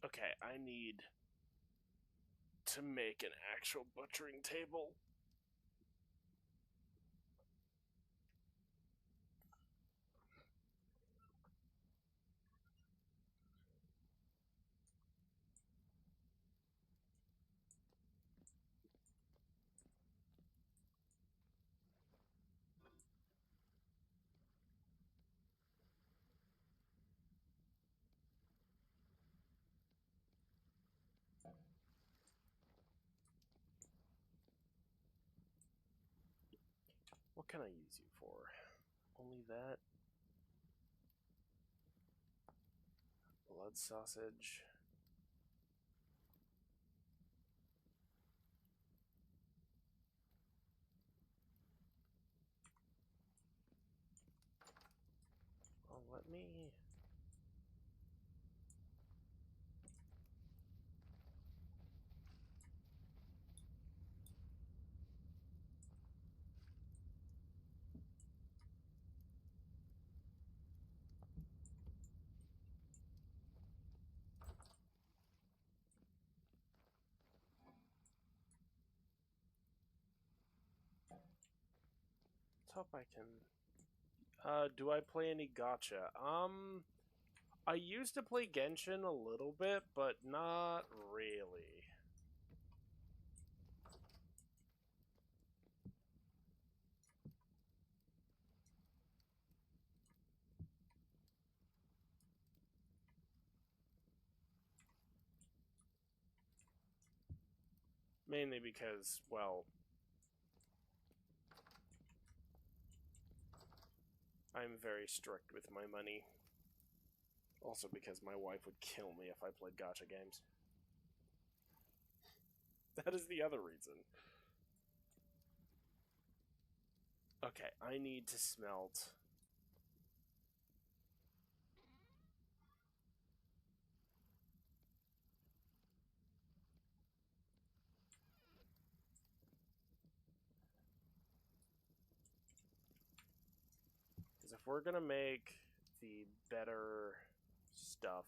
Okay, I need to make an actual butchering table. What can I use you for? Only that? Blood sausage. Well, let me... Let's hope I can... do I play any gacha? I used to play Genshin a little bit, but not really. Mainly because, well, I'm very strict with my money. Also because my wife would kill me if I played gacha games. That is the other reason. Okay, I need to smelt... Because if we're gonna make the better stuff...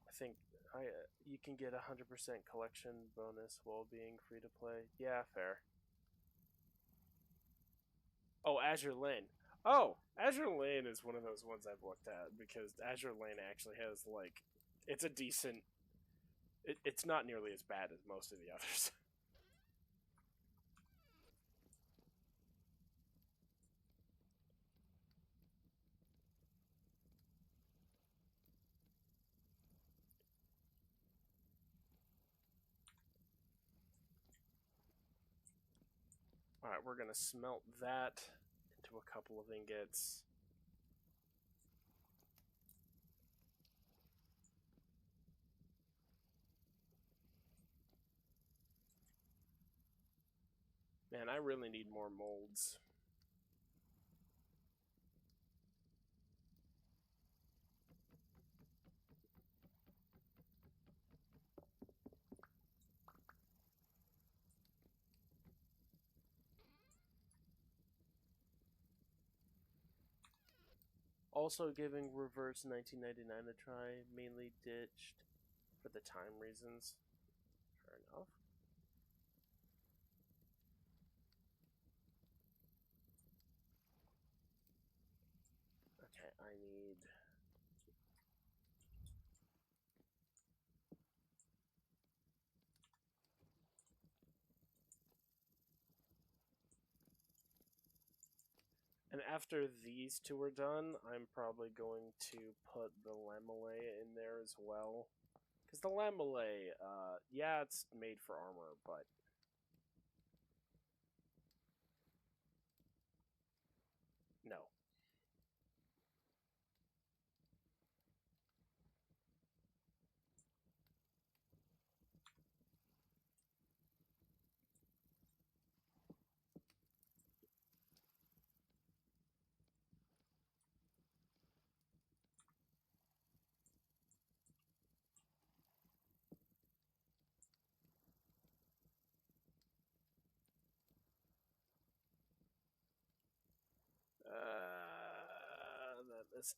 I think you can get 100% collection bonus while being free to play. Yeah, fair. Oh, Azure Lane. Oh, Azure Lane is one of those ones I've looked at because Azure Lane actually has like, it's a decent. It's not nearly as bad as most of the others. All right, we're gonna smelt that into a couple of ingots. Man, I really need more molds. Also giving Reverse 1999 a try, mainly ditched for the time reasons. Fair enough. Okay, I need... And after these two are done, I'm probably going to put the Lamellay in there as well. Because the Lamellay, yeah, it's made for armor, but... No.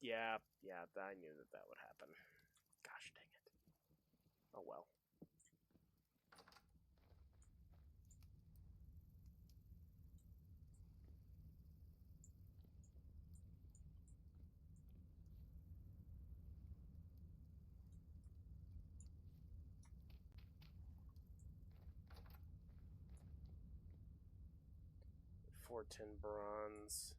Yeah, I knew that would happen. Gosh dang it. Oh well. .410 bronze.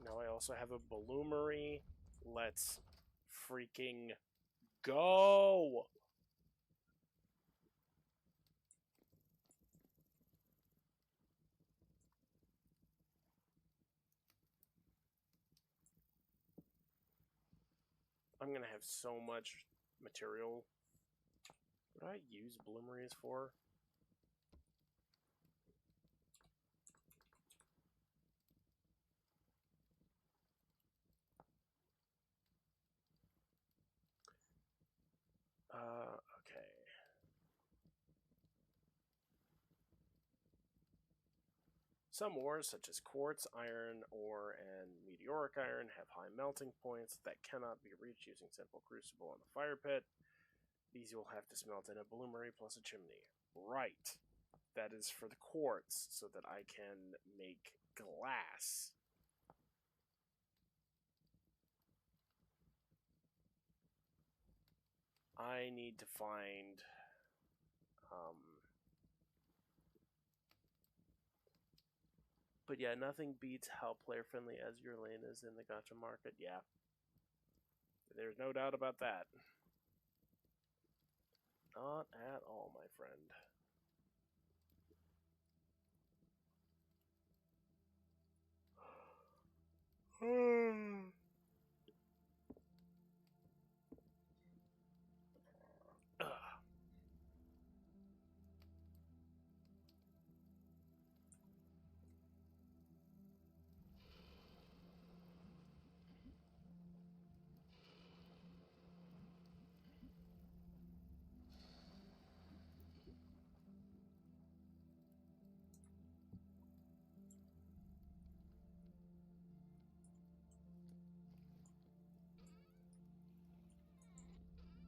Now I also have a Bloomery. Let's freaking go! I'm gonna have so much material. What do I use Bloomeries for? Okay. Some ores, such as quartz, iron ore, and meteoric iron, have high melting points that cannot be reached using simple crucible in the fire pit. These you will have to smelt in a bloomery plus a chimney. Right. That is for the quartz, so that I can make glass. I need to find... But yeah, nothing beats how player-friendly Azure Lane is in the gacha market. Yeah. There's no doubt about that. Not at all, my friend.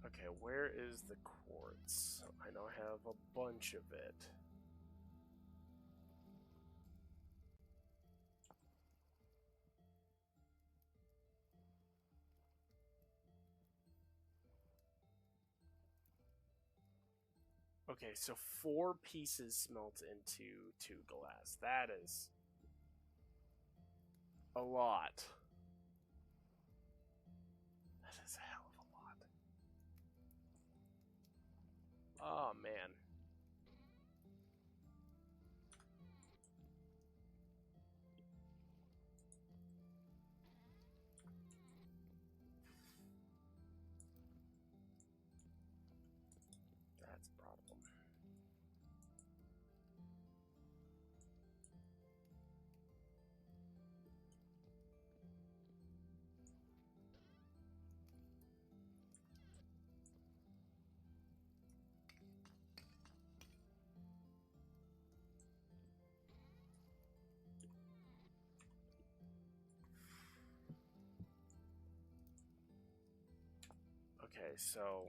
Okay, where is the quartz? I know I have a bunch of it. Okay, so 4 pieces smelt into 2 glass. That is a lot. That is a hell of a lot. Oh, man. That's a problem. Okay, so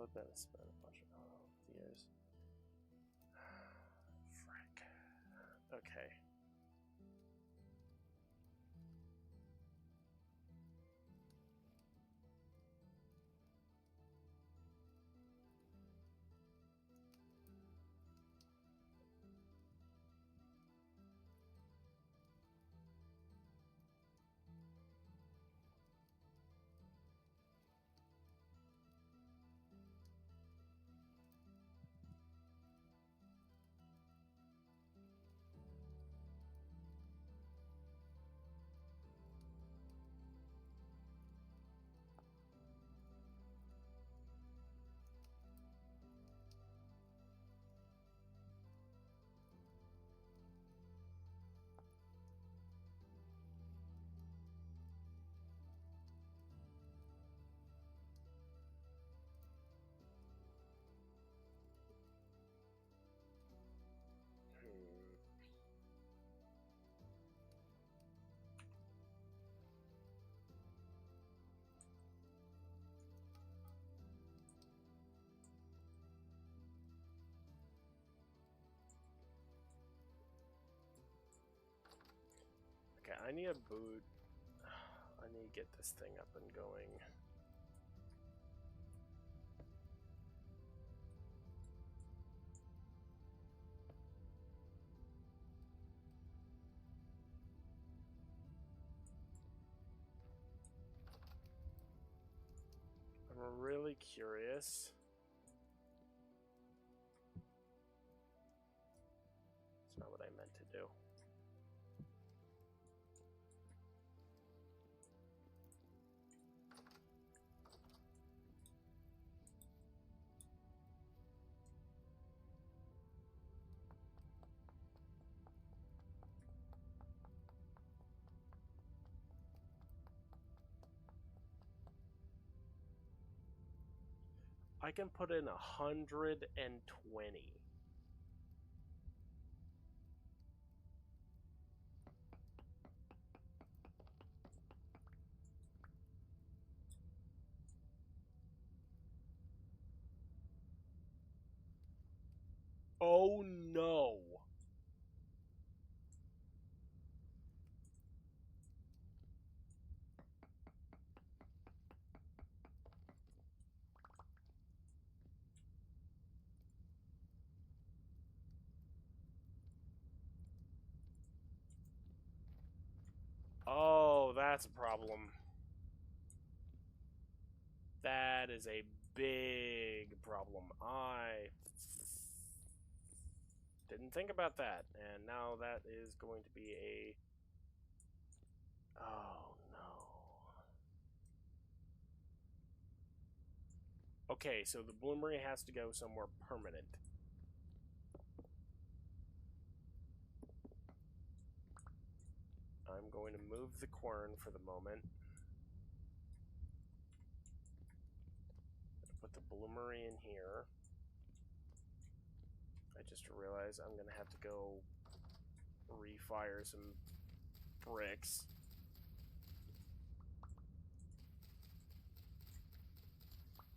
I've been spent a bunch of years. Frick. Okay. Okay, I need a boot. I need to get this thing up and going. I'm really curious. It's not what I meant to do. I can put in 120. Oh no. Oh, that's a problem. That is a big problem. I didn't think about that, and now that is going to be a... Oh, no. Okay, so the bloomery has to go somewhere permanent. I'm going to move the quern for the moment. Put the bloomery in here. I just realized I'm going to have to go refire some bricks.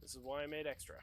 This is why I made extra.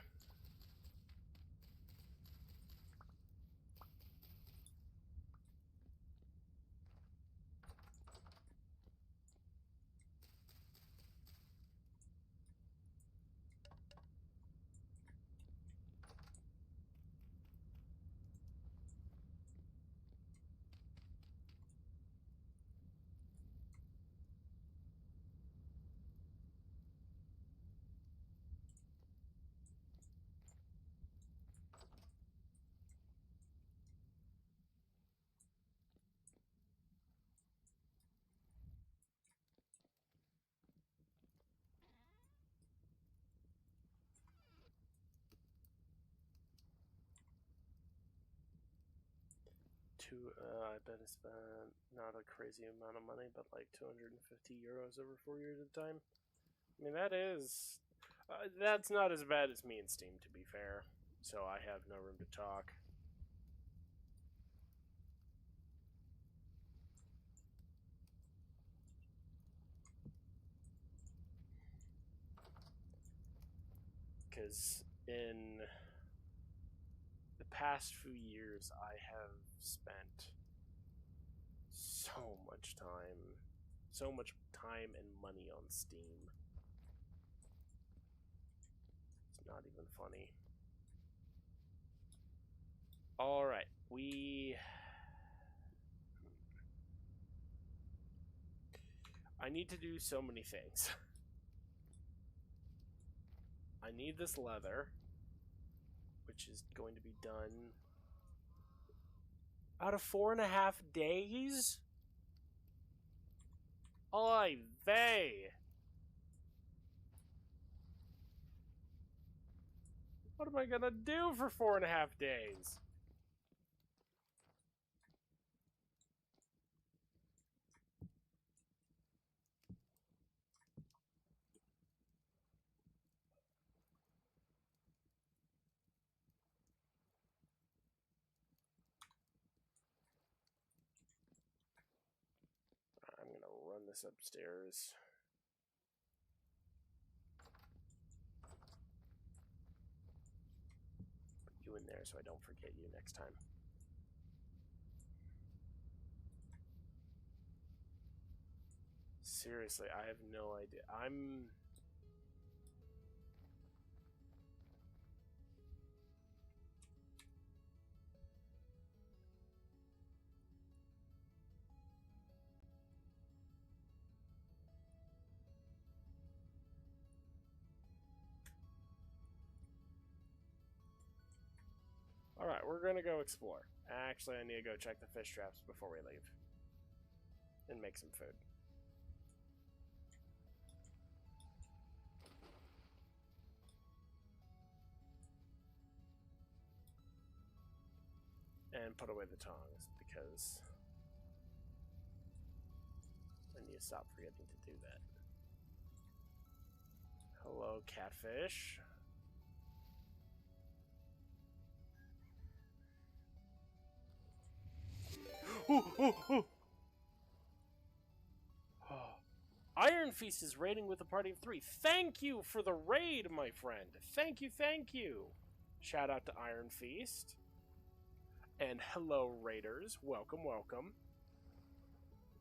I bet I spent not a crazy amount of money, but like 250 euros over 4 years at a time. I mean, that is... that's not as bad as me and Steam, to be fair. So I have no room to talk. Because in the past few years, I have spent so much time and money on Steam. It's not even funny. Alright, I need to do so many things. I need this leather, which is going to be done out of 4.5 days? Oy vey! What am I gonna do for 4.5 days? I'm gonna run this upstairs. Put you in there so I don't forget you next time. Seriously, I have no idea. Alright, we're gonna go explore. Actually, I need to go check the fish traps before we leave. And make some food. And put away the tongs, because I need to stop forgetting to do that. Hello, catfish. Iron Feast is raiding with a party of 3. Thank you for the raid, my friend. Thank you, thank you. Shout out to Iron Feast. And hello, raiders. Welcome, welcome.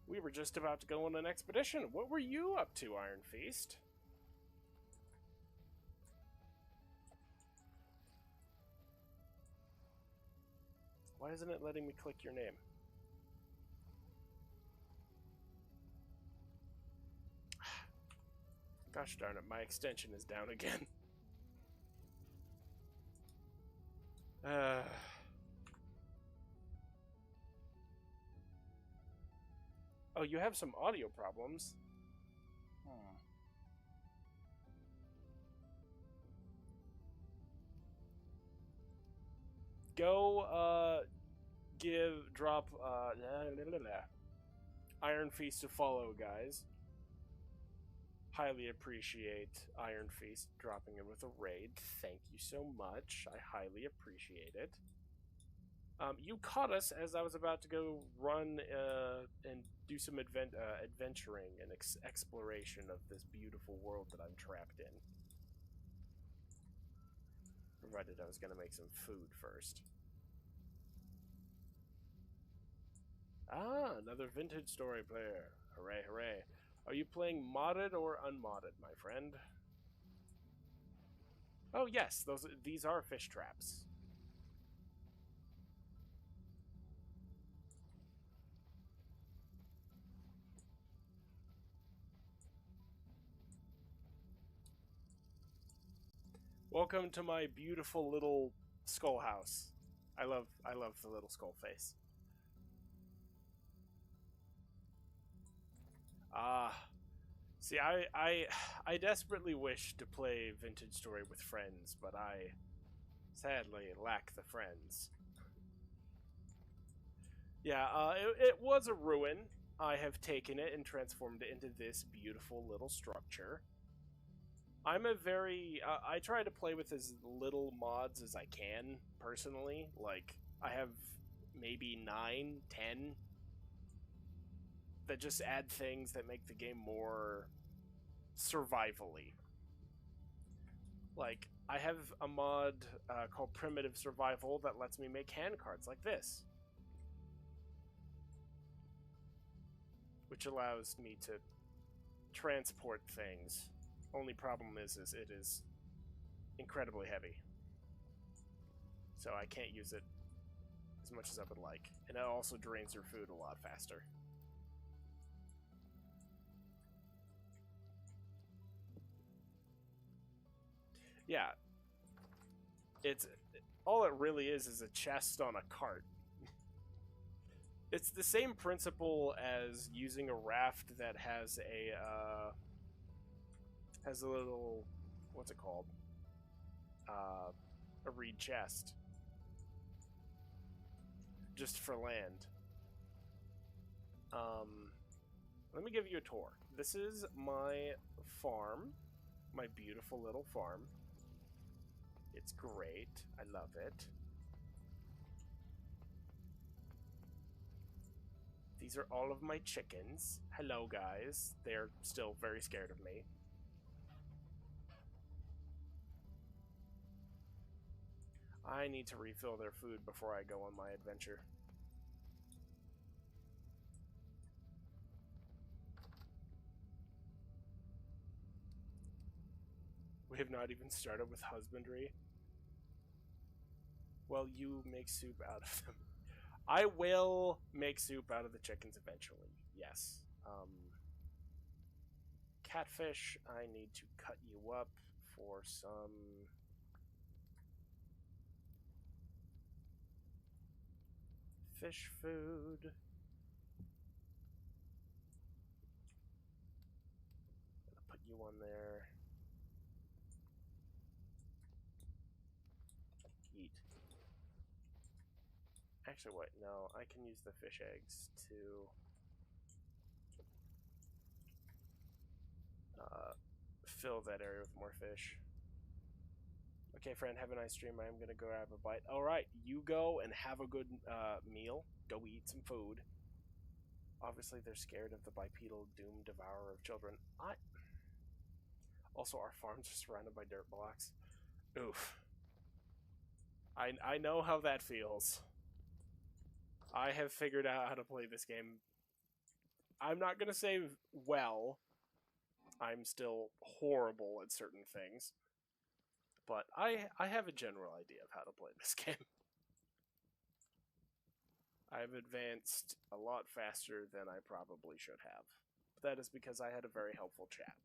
We were just about to go on an expedition. What were you up to, Iron Feast? Why isn't it letting me click your name? Gosh darn it, my extension is down again. Oh, you have some audio problems. Go, drop, Iron Feast to follow, guys. Highly appreciate Iron Feast dropping in with a raid. Thank you so much. I highly appreciate it. You caught us as I was about to go run and do some adventuring and exploration of this beautiful world that I'm trapped in. Provided I was going to make some food first. Ah, another Vintage Story player. Hooray, hooray. Are you playing modded or unmodded, my friend? Oh yes, these are fish traps. Welcome to my beautiful little skull house. I love the little skull face. See, I desperately wish to play Vintage Story with friends, but I sadly lack the friends. Yeah, it was a ruin. I have taken it and transformed it into this beautiful little structure. I'm a very I try to play with as little mods as I can personally. Like I have maybe 9, 10 that just add things that make the game more survivally. Like I have a mod called Primitive Survival that lets me make hand cards like this, which allows me to transport things. Only problem is it is incredibly heavy, so I can't use it as much as I would like, and it also drains your food a lot faster. Yeah, it's all it really is a chest on a cart. It's the same principle as using a raft that has a little, what's it called? A reed chest, just for land. Let me give you a tour. This is my farm, my beautiful little farm. It's great. I love it. These are all of my chickens. Hello, guys. They're still very scared of me. I need to refill their food before I go on my adventure. We have not even started with husbandry. Well, you make soup out of them. I will make soup out of the chickens eventually. Yes. Catfish, I need to cut you up for some fish food. I'll put you on there. Eat. Actually, wait, no, I can use the fish eggs to fill that area with more fish. Okay, friend, have a nice stream. I'm going to go grab a bite. Alright, you go and have a good meal. Go eat some food. Obviously, they're scared of the bipedal doom devourer of children. Also, our farms are surrounded by dirt blocks. Oof. I know how that feels. I have figured out how to play this game. I'm not going to say well. I'm still horrible at certain things. But I have a general idea of how to play this game. I've advanced a lot faster than I probably should have. But that is because I had a very helpful chat.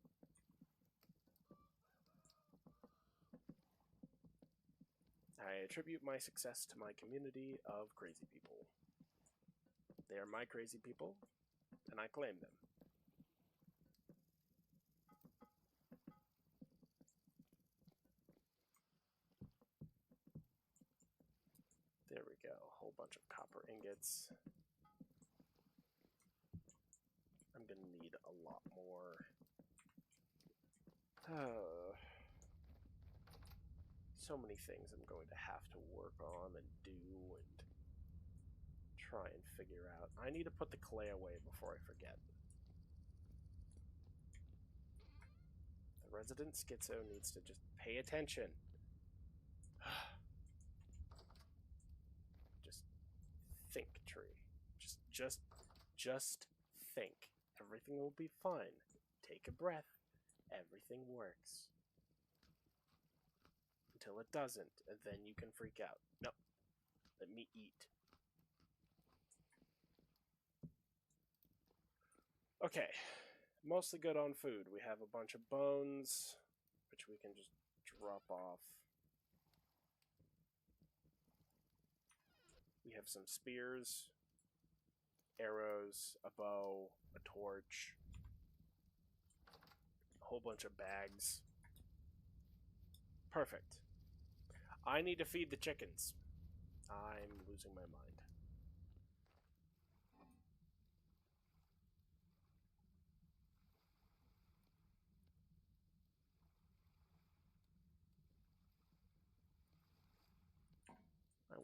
I attribute my success to my community of crazy people. They are my crazy people, and I claim them. There we go. A whole bunch of copper ingots. I'm going to need a lot more. So many things I'm going to have to work on and do and try and figure out. I need to put the clay away before I forget. The resident schizo needs to just pay attention. Just think, tree. Just think. Everything will be fine. Take a breath. Everything works. Until it doesn't, and then you can freak out. No. Let me eat. Okay. Mostly good on food. We have a bunch of bones, which we can just drop off. We have some spears, arrows, a bow, a torch, a whole bunch of bags. Perfect. I need to feed the chickens. I'm losing my mind.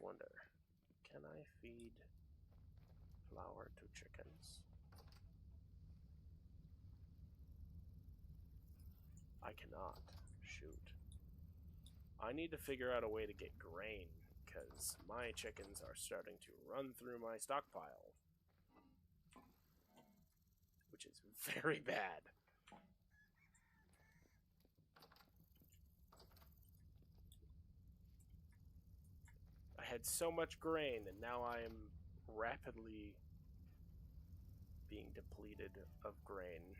wonder, can I feed flour to chickens? I cannot. Shoot. I need to figure out a way to get grain, because my chickens are starting to run through my stockpile. Which is very bad. I had so much grain, and now I am rapidly being depleted of grain.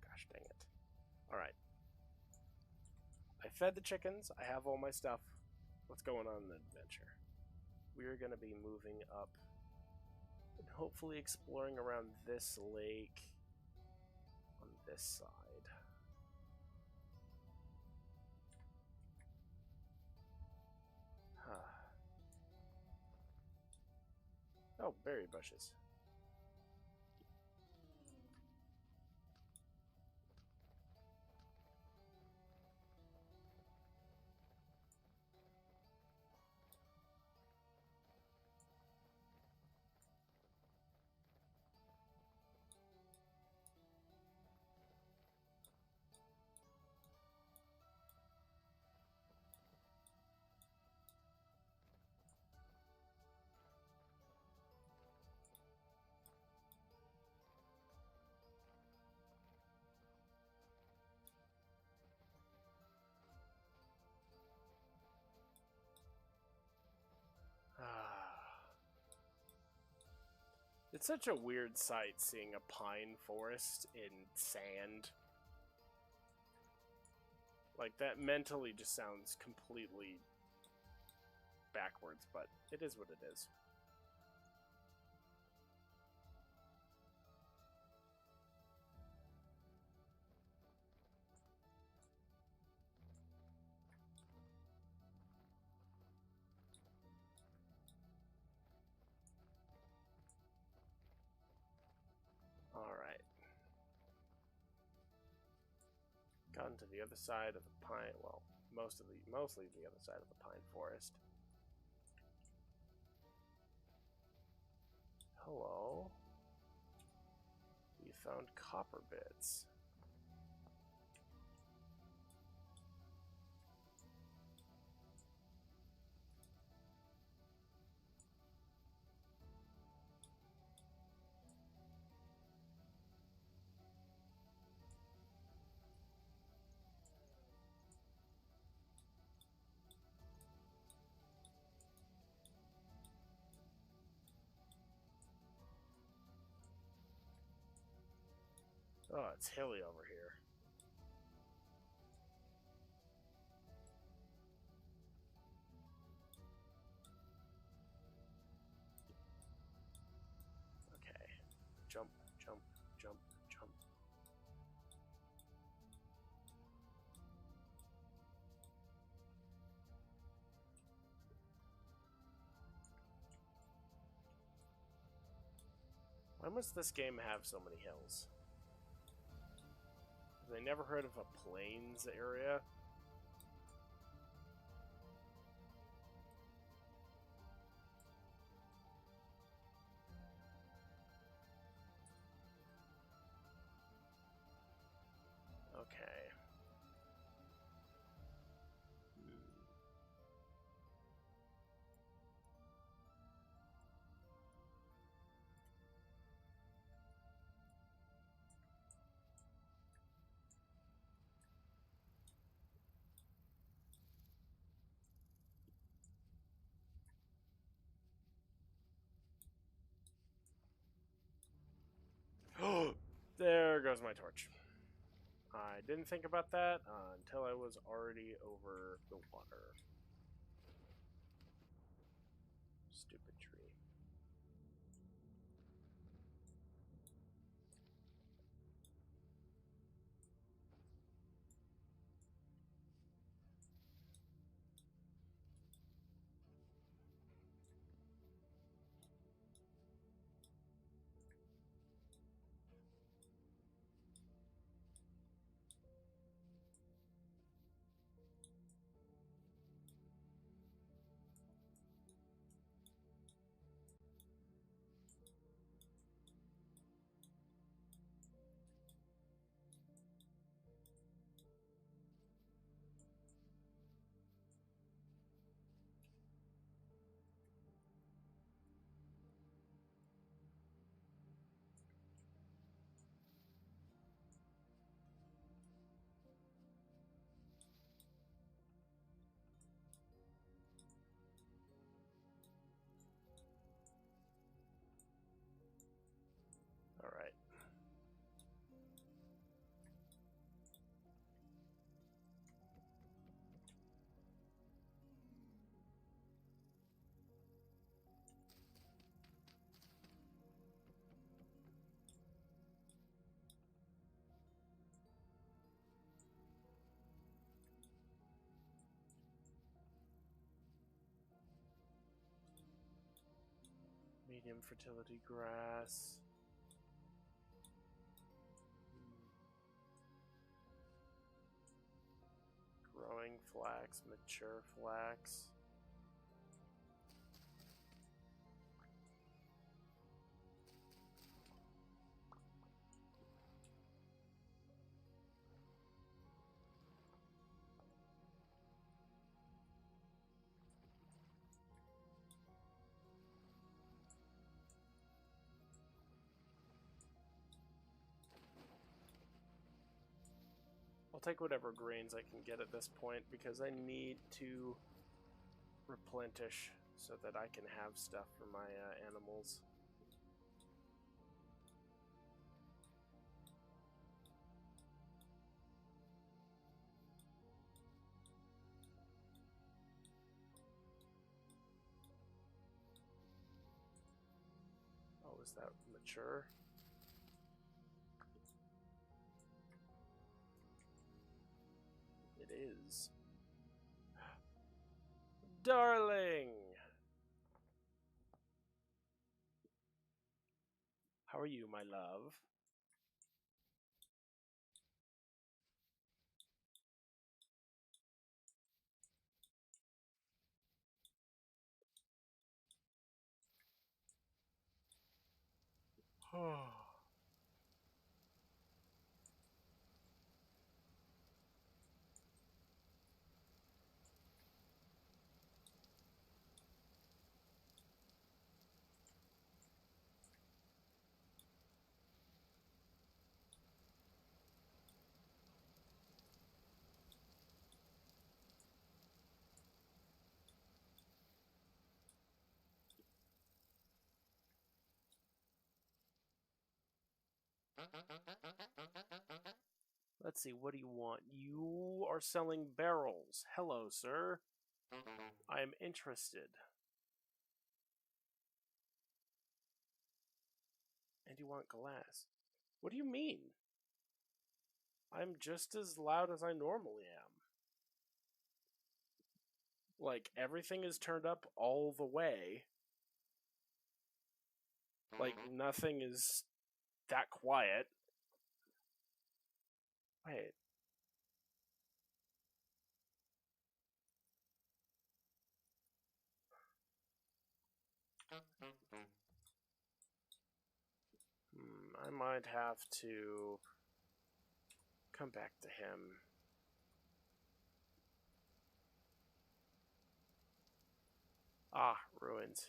Gosh dang it. Alright. I fed the chickens. I have all my stuff. What's going on in the adventure? We're going to be moving up and hopefully exploring around this lake on this side. Oh, berry bushes. It's such a weird sight seeing a pine forest in sand. Like, that mentally just sounds completely backwards, but it is what it is. Alright. Gotten to the other side of the pine, well, mostly the other side of the pine forest. Hello. We found copper bits. Oh, it's hilly over here. Okay. Jump, jump, jump, jump. Why must this game have so many hills? Have they never heard of a plains area? Okay. Oh, there goes my torch. I didn't think about that until I was already over the water. Stupid tree. Medium fertility grass. Growing flax, mature flax. I'll take whatever grains I can get at this point because I need to replenish so that I can have stuff for my animals. Oh, is that mature? It is. Darling! How are you, my love? Let's see, what do you want? You are selling barrels. Hello, sir. I am interested. And you want glass. What do you mean? I'm just as loud as I normally am. Like, everything is turned up all the way. Like, nothing is that quiet. Wait. I might have to come back to him. Ah, ruins.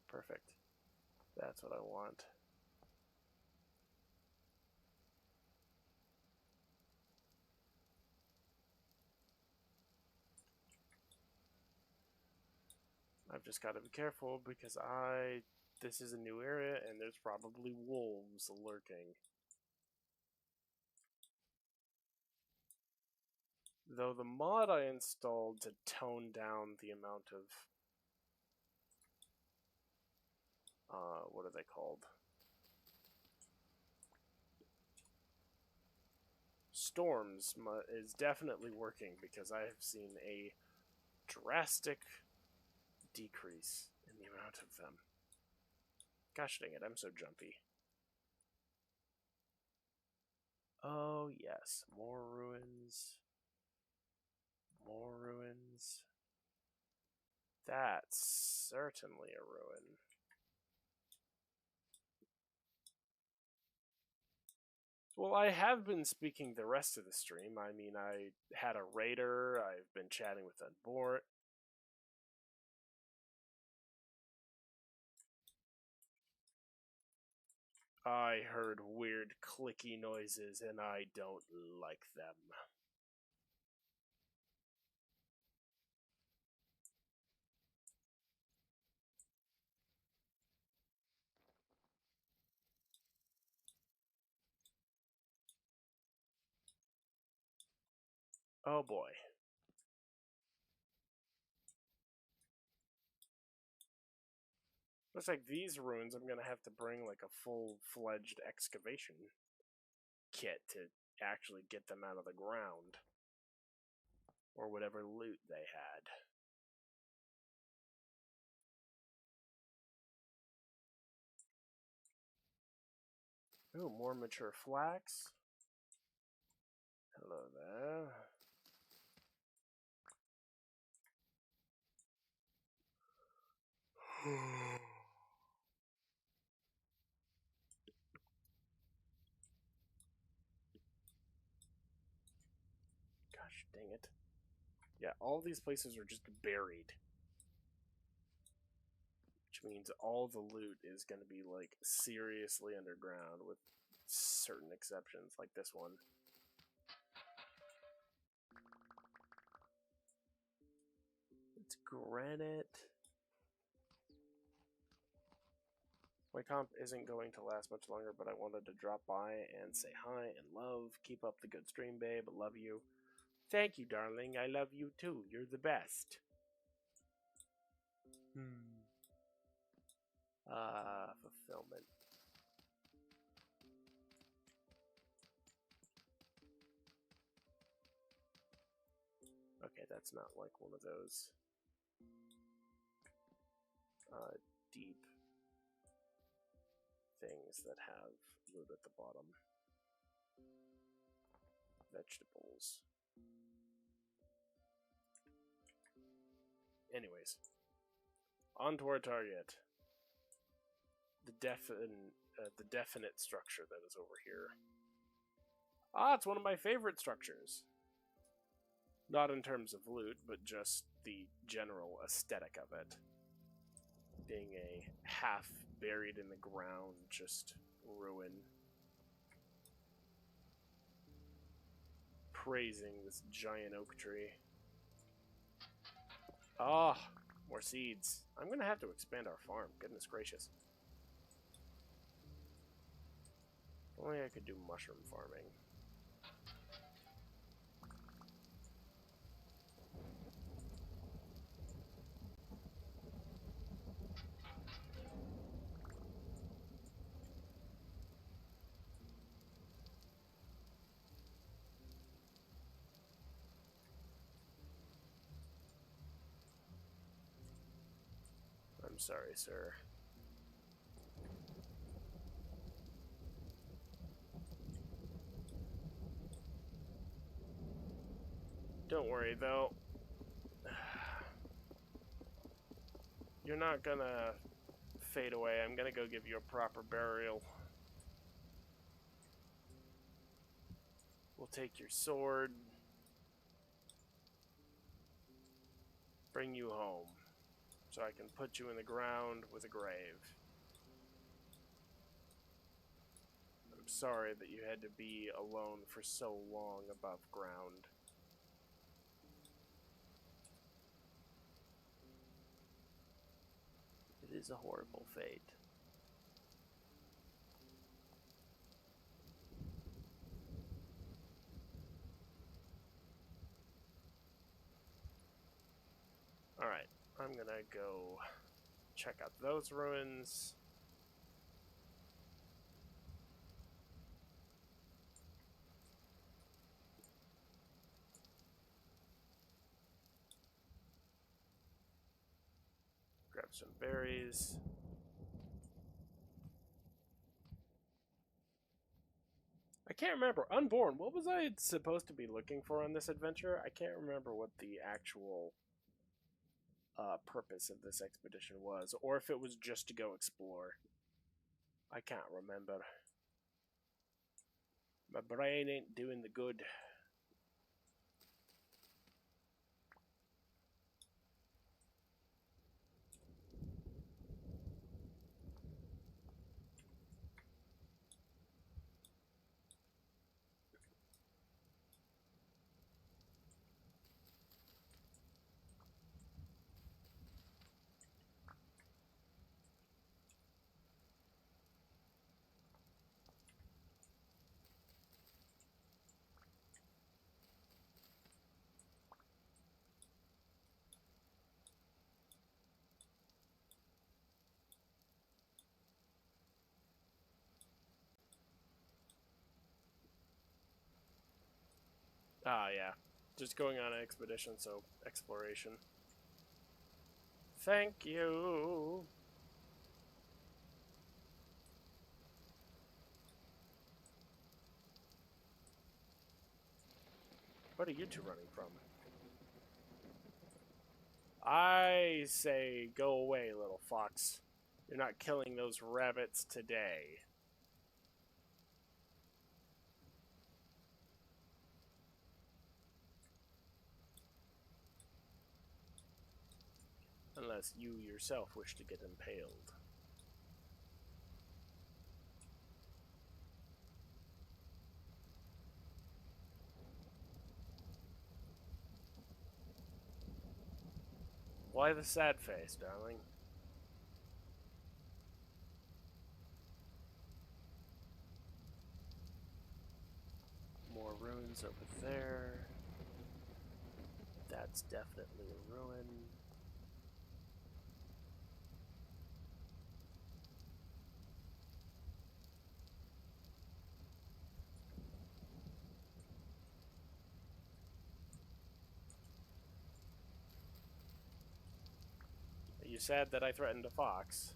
Perfect. That's what I want. I've just got to be careful because this is a new area and there's probably wolves lurking. Though the mod I installed to tone down the amount of what are they called? Storms is definitely working because I have seen a drastic decrease in the amount of them. Gosh dang it, I'm so jumpy. Oh yes, more ruins. More ruins. That's certainly a ruin. Well, I have been speaking the rest of the stream. I mean, I had a raider, I've been chatting with Unborn. I heard weird clicky noises and I don't like them. Oh boy. Looks like these ruins I'm gonna have to bring like a full-fledged excavation kit to actually get them out of the ground. Or whatever loot they had. Ooh, more mature flax. Hello there. Gosh dang it. Yeah, all these places are just buried. Which means all the loot is going to be, like, seriously underground with certain exceptions, like this one. It's granite. My comp isn't going to last much longer, but I wanted to drop by and say hi and love. Keep up the good stream, babe. Love you. Thank you, darling. I love you too. You're the best. Fulfillment. Okay, that's not like one of those deep things that have loot at the bottom. Vegetables. Anyways, on to our target. The definite structure that is over here. Ah, it's one of my favorite structures. Not in terms of loot, but just the general aesthetic of it. Being a half buried in the ground, just ruin. Praising this giant oak tree. Ah, more seeds. I'm gonna have to expand our farm. Goodness gracious. If only I could do mushroom farming. I'm sorry, sir. Don't worry, though. You're not gonna fade away. I'm gonna go give you a proper burial. We'll take your sword. Bring you home. So I can put you in the ground with a grave. I'm sorry that you had to be alone for so long above ground. It is a horrible fate. Alright, I'm gonna go check out those ruins. Grab some berries. I can't remember. Unborn, what was I supposed to be looking for on this adventure? I can't remember what the actual purpose of this expedition was, or if it was just to go explore. I can't remember. My brain ain't doing the good. Ah, yeah. Just going on an expedition, so exploration. Thank you. What are you two running from? I say go away, little fox. You're not killing those rabbits today. Unless you yourself wish to get impaled. Why the sad face, darling? More ruins over there. That's definitely a ruin. Are you sad that I threatened a fox?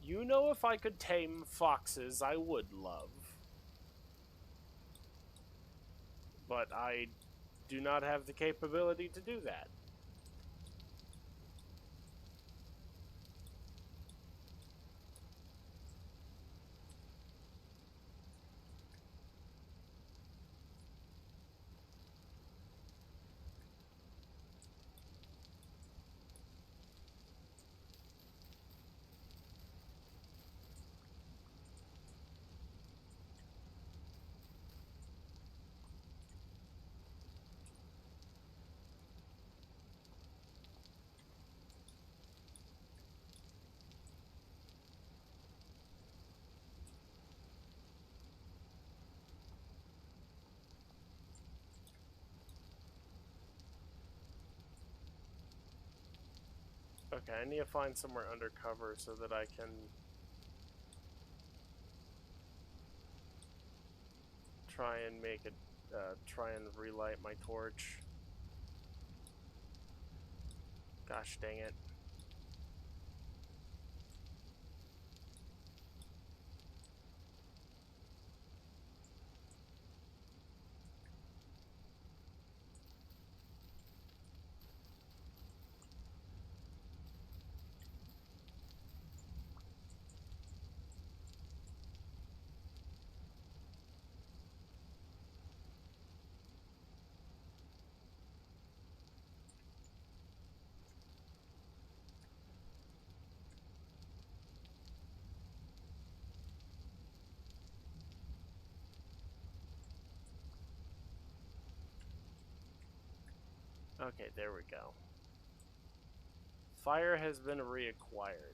You know, if I could tame foxes, I would, love. But I do not have the capability to do that. Okay, I need to find somewhere undercover so that I can try and make it, try and relight my torch. Gosh dang it. Okay, there we go. Fire has been reacquired.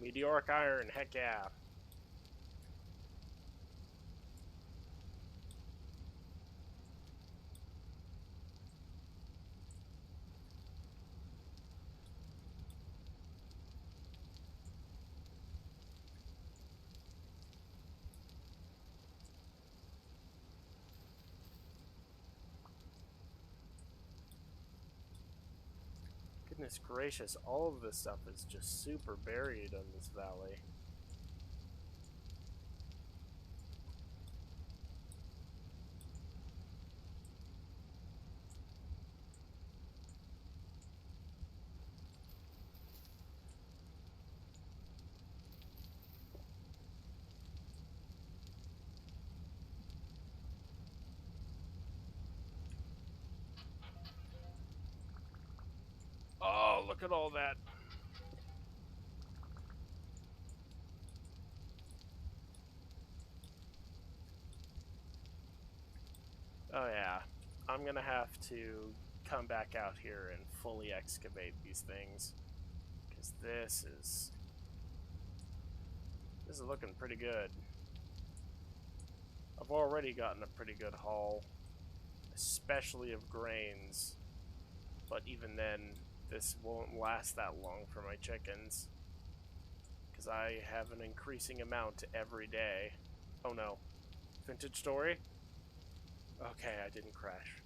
Meteoric iron, heck yeah. Goodness gracious, all of this stuff is just super buried in this valley. look at all that. Oh yeah, I'm gonna have to come back out here and fully excavate these things, because this is looking pretty good. I've already gotten a pretty good haul, especially of grains, but even then, this won't last that long for my chickens, because I have an increasing amount every day. Oh no. Vintage story? Okay, I didn't crash.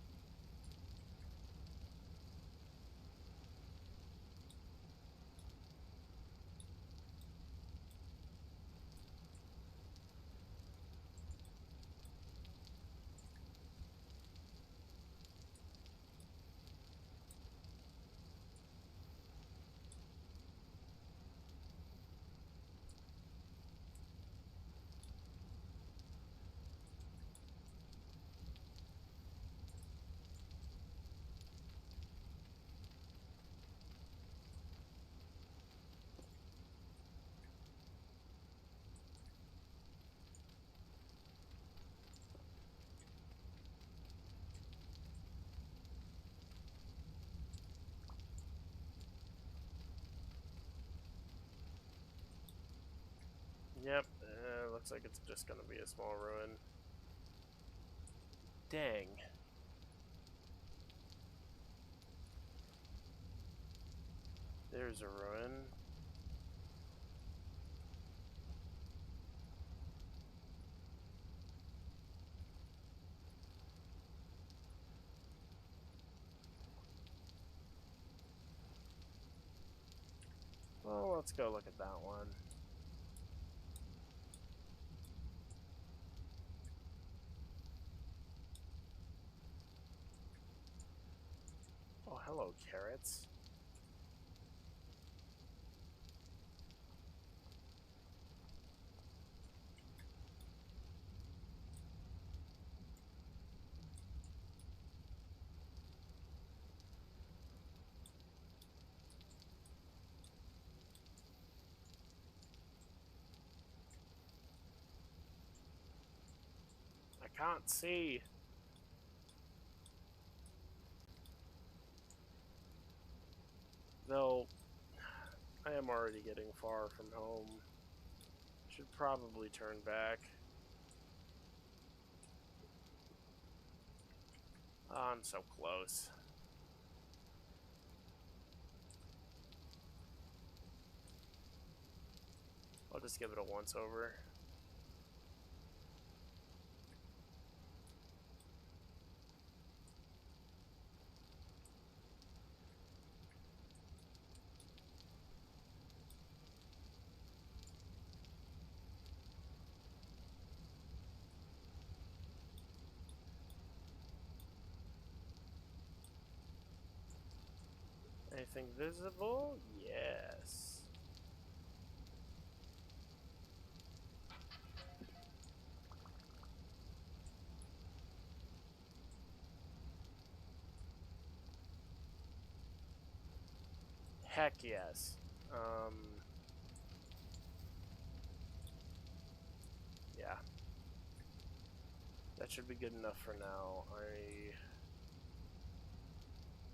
Yep, looks like it's just gonna be a small ruin. Dang. There's a ruin. Well, let's go look at that one. Oh, hello, carrots. I can't see. Though, I am already getting far from home. Should probably turn back. Oh, I'm so close. I'll just give it a once over. Anything visible? Yes. Heck yes. Yeah. That should be good enough for now.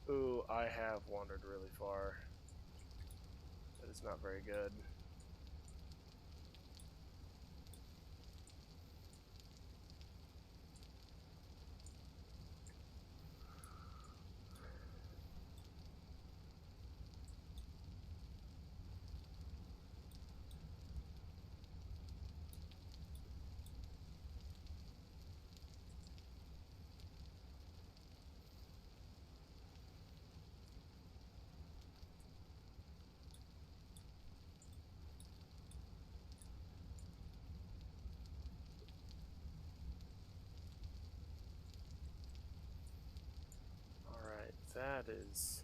Ooh, I have wandered really far. That is not very good. Alright, that is...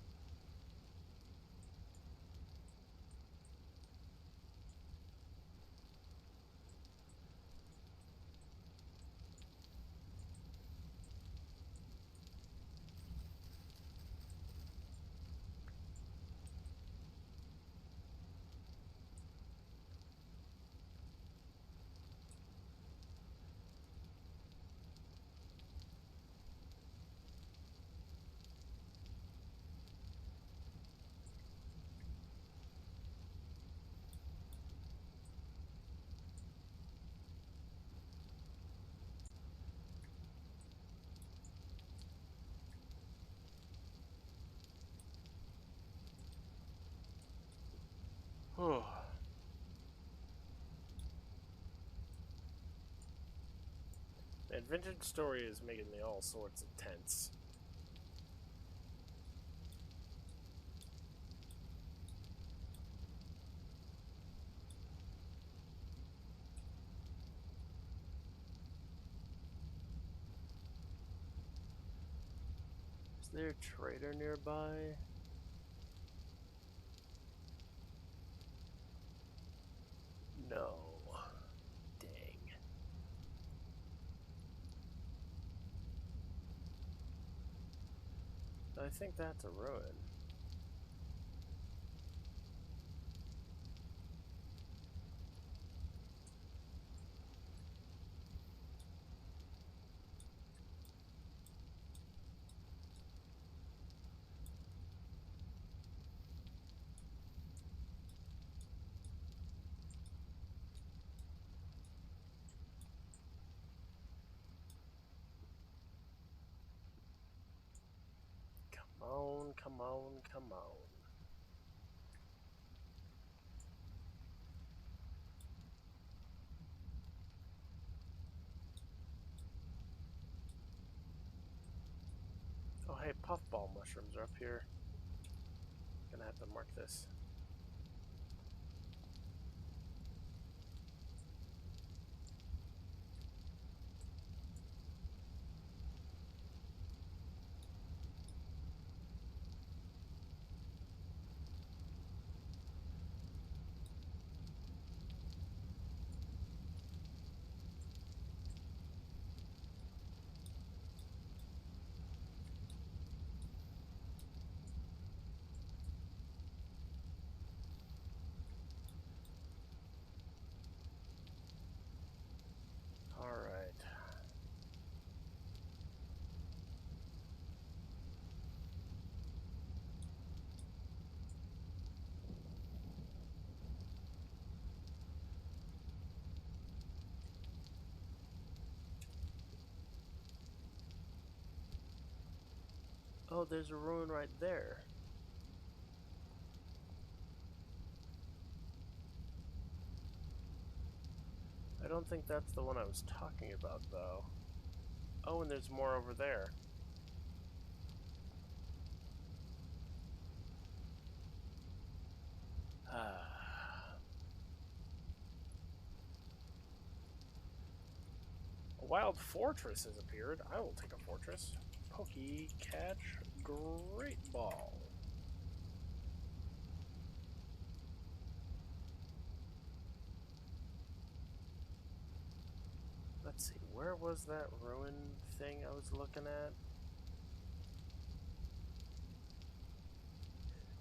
vintage story is making me all sorts of tense. Is there a trader nearby? No. Dang. I think that's a ruin. Come on, come on, come on. Oh, hey, puffball mushrooms are up here. Gonna have to mark this. Alright. Oh, there's a ruin right there. I don't think that's the one I was talking about, though. Oh, and there's more over there. A wild fortress has appeared. I will take a fortress. Pokey, catch, great ball. Let's see, where was that ruin thing I was looking at?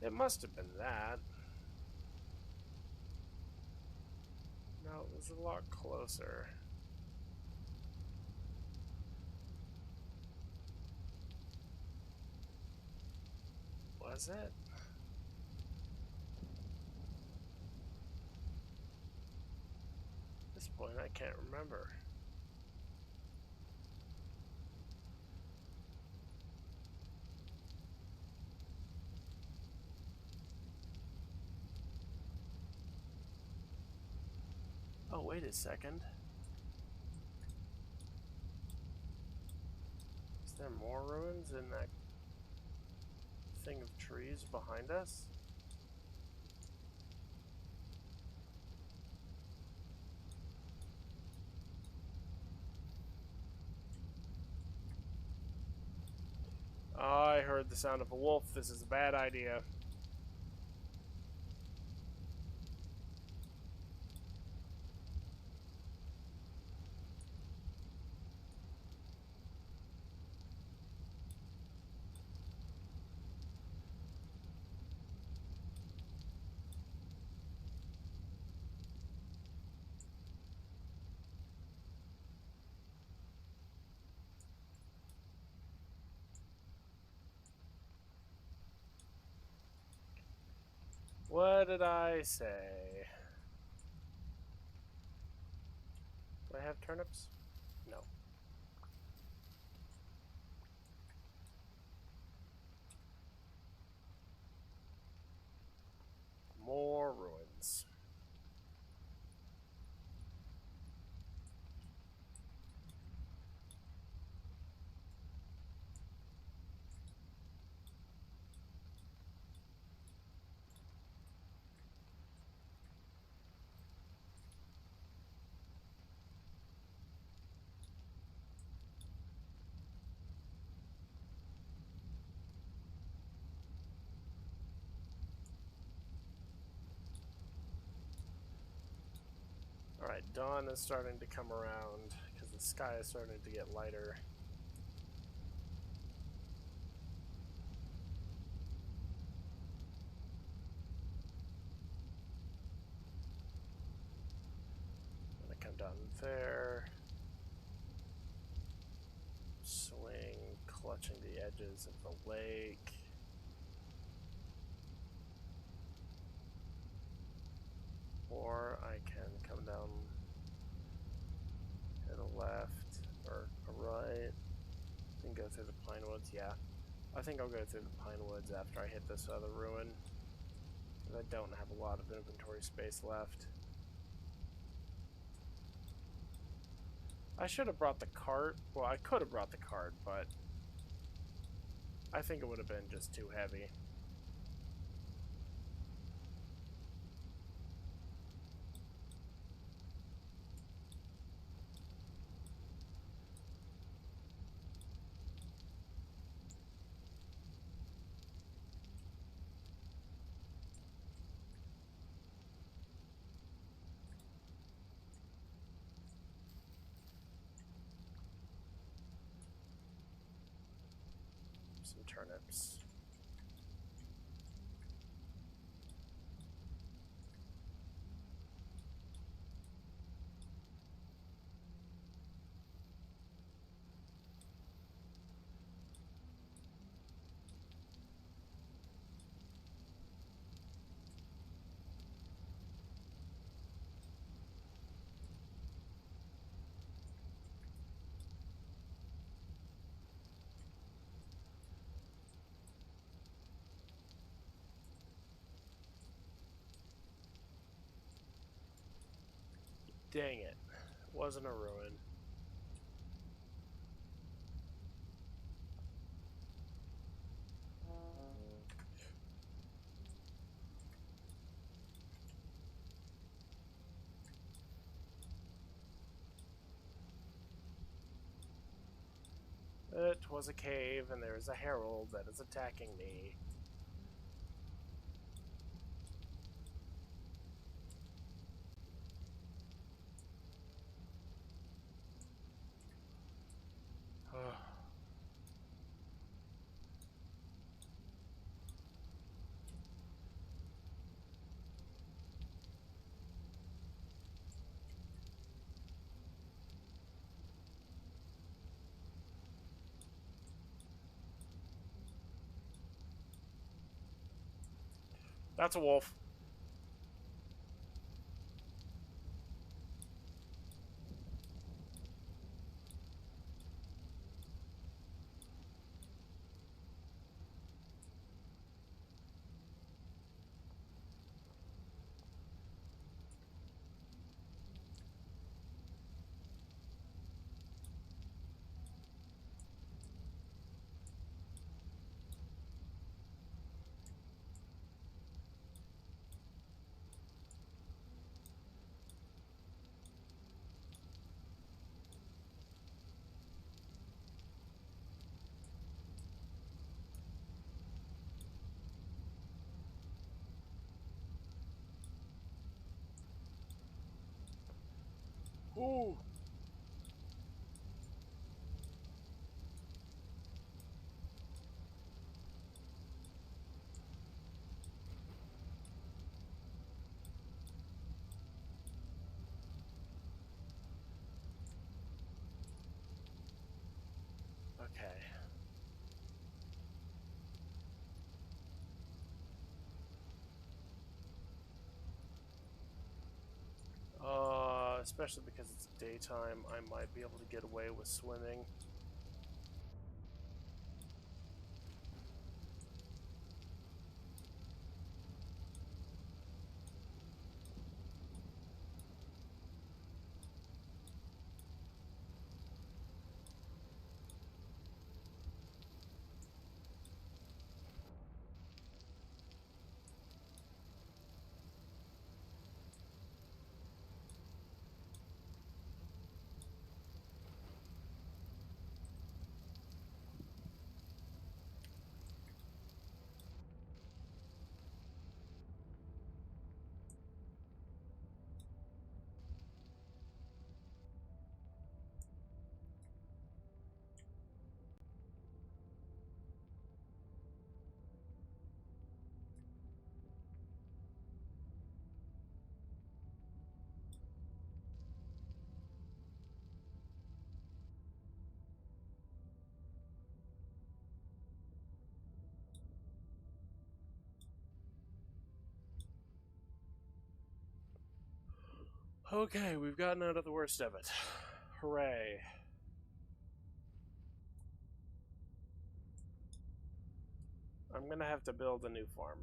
It must have been that. No, it was a lot closer. Was it? At this point, I can't remember. Oh, wait a second. Is there more ruins in that thing of trees behind us? Oh, I heard the sound of a wolf. This is a bad idea. What did I say? Do I have turnips? No. More ruins. Alright, dawn is starting to come around because the sky is starting to get lighter. I'm gonna come down there. Swing, clutching the edges of the lake. Or I can come down to the left or right and go through the pine woods. Yeah, I think I'll go through the pine woods after I hit this other ruin, because I don't have a lot of inventory space left. I should have brought the cart. Well, I could have brought the cart, but I think it would have been just too heavy. Some turnips. Dang it. Wasn't a ruin. It was a cave, and there is a herald that is attacking me. That's a wolf. Ooh. Okay. Especially because it's daytime, I might be able to get away with swimming. Okay, we've gotten out of the worst of it. Hooray. I'm gonna have to build a new farm.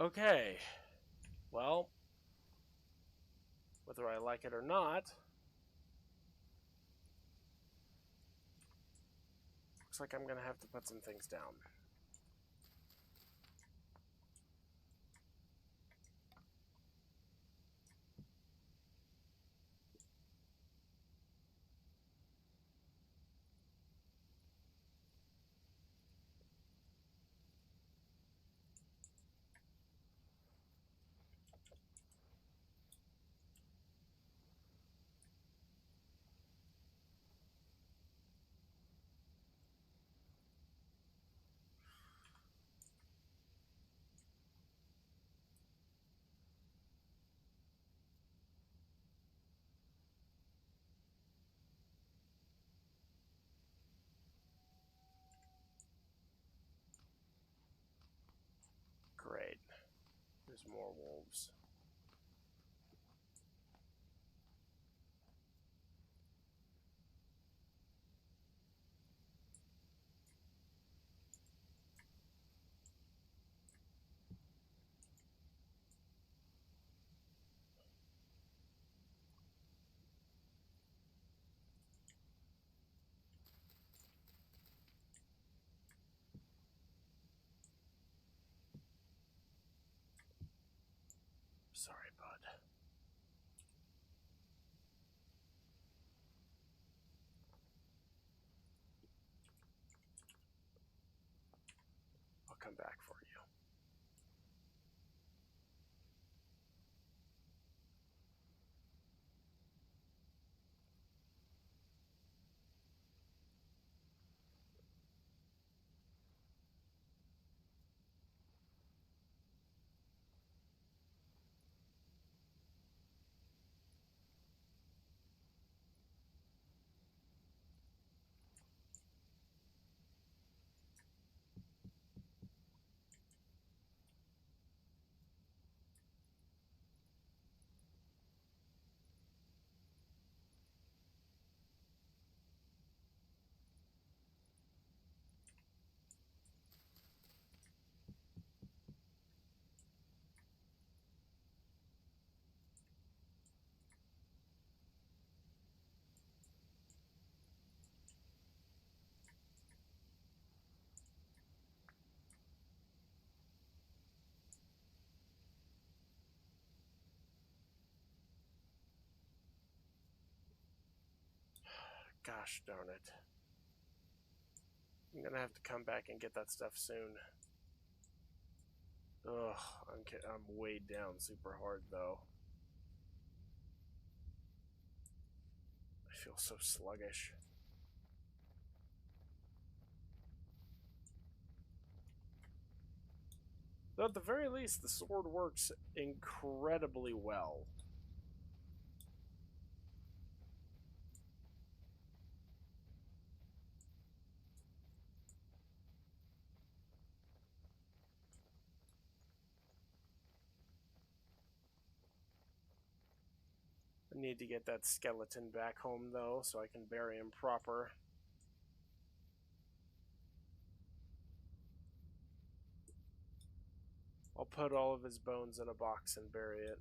Okay. Well, whether I like it or not, looks like I'm gonna have to put some things down. Great. There's more wolves. Sorry, bud. I'll come back for you. Gosh darn it. I'm gonna have to come back and get that stuff soon. Ugh, I'm weighed down super hard though. I feel so sluggish. Though at the very least, the sword works incredibly well. I need to get that skeleton back home though, so I can bury him proper. I'll put all of his bones in a box and bury it.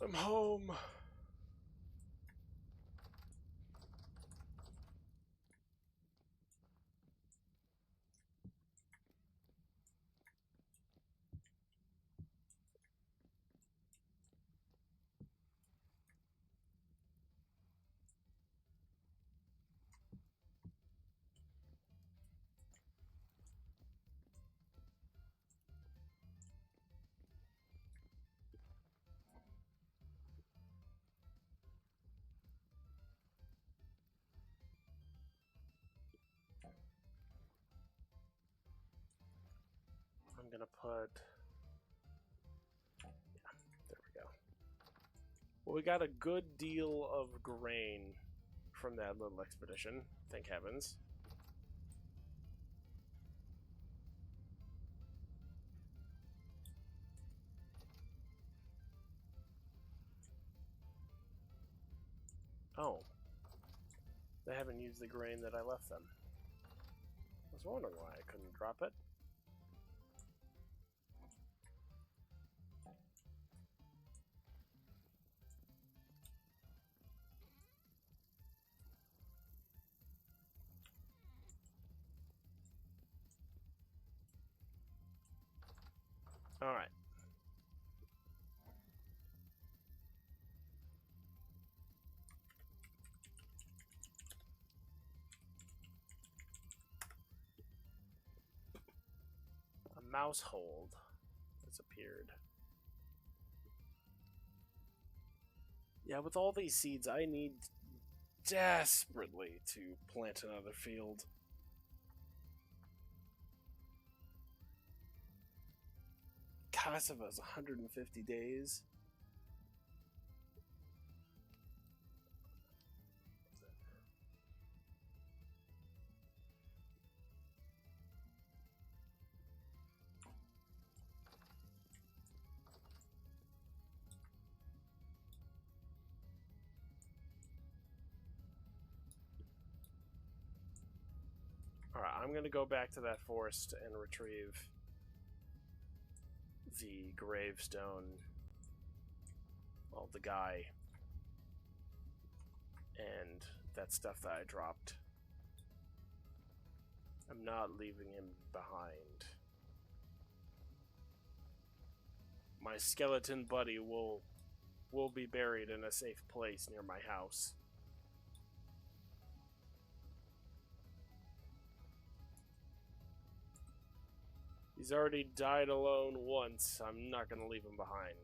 I'm home. I'm gonna put... Yeah, there we go. Well, we got a good deal of grain from that little expedition, thank heavens. Oh. They haven't used the grain that I left them. I was wondering why I couldn't drop it. Alright. A mouse hold has appeared. Yeah, with all these seeds, I need desperately to plant another field. Kosovo's 150 days. Alright, I'm gonna go back to that forest and retrieve the gravestone of the guy and that stuff that I dropped. I'm not leaving him behind. My skeleton buddy will be buried in a safe place near my house. He's already died alone once. I'm not going to leave him behind.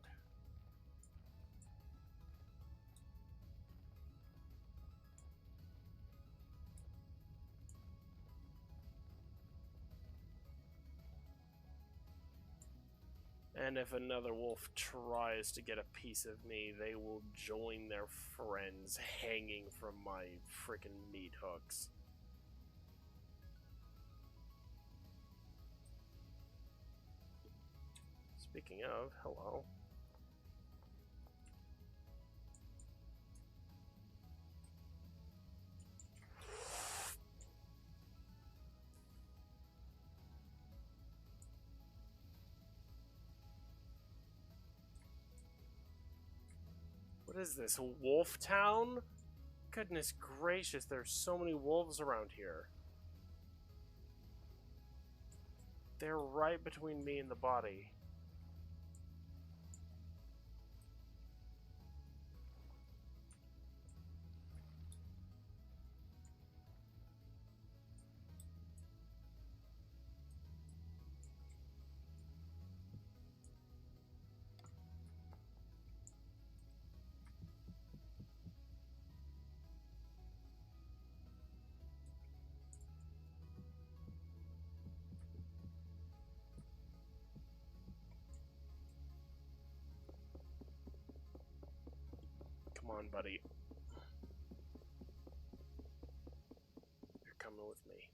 And if another wolf tries to get a piece of me, they will join their friends hanging from my frickin' meat hooks. Speaking of, hello. What is this, a wolf town? Goodness gracious, there's so many wolves around here. They're right between me and the body. Come on, buddy. You're coming with me.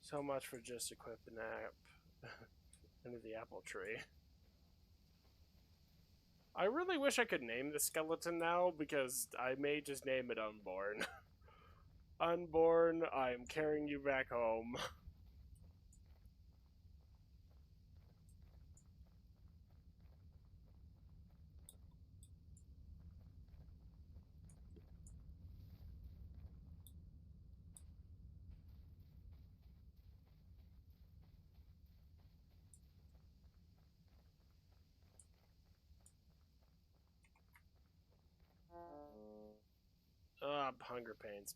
So much for just equipping app into the apple tree. I really wish I could name the skeleton now, because I may just name it Unborn. Unborn, I'm carrying you back home. Hunger pains.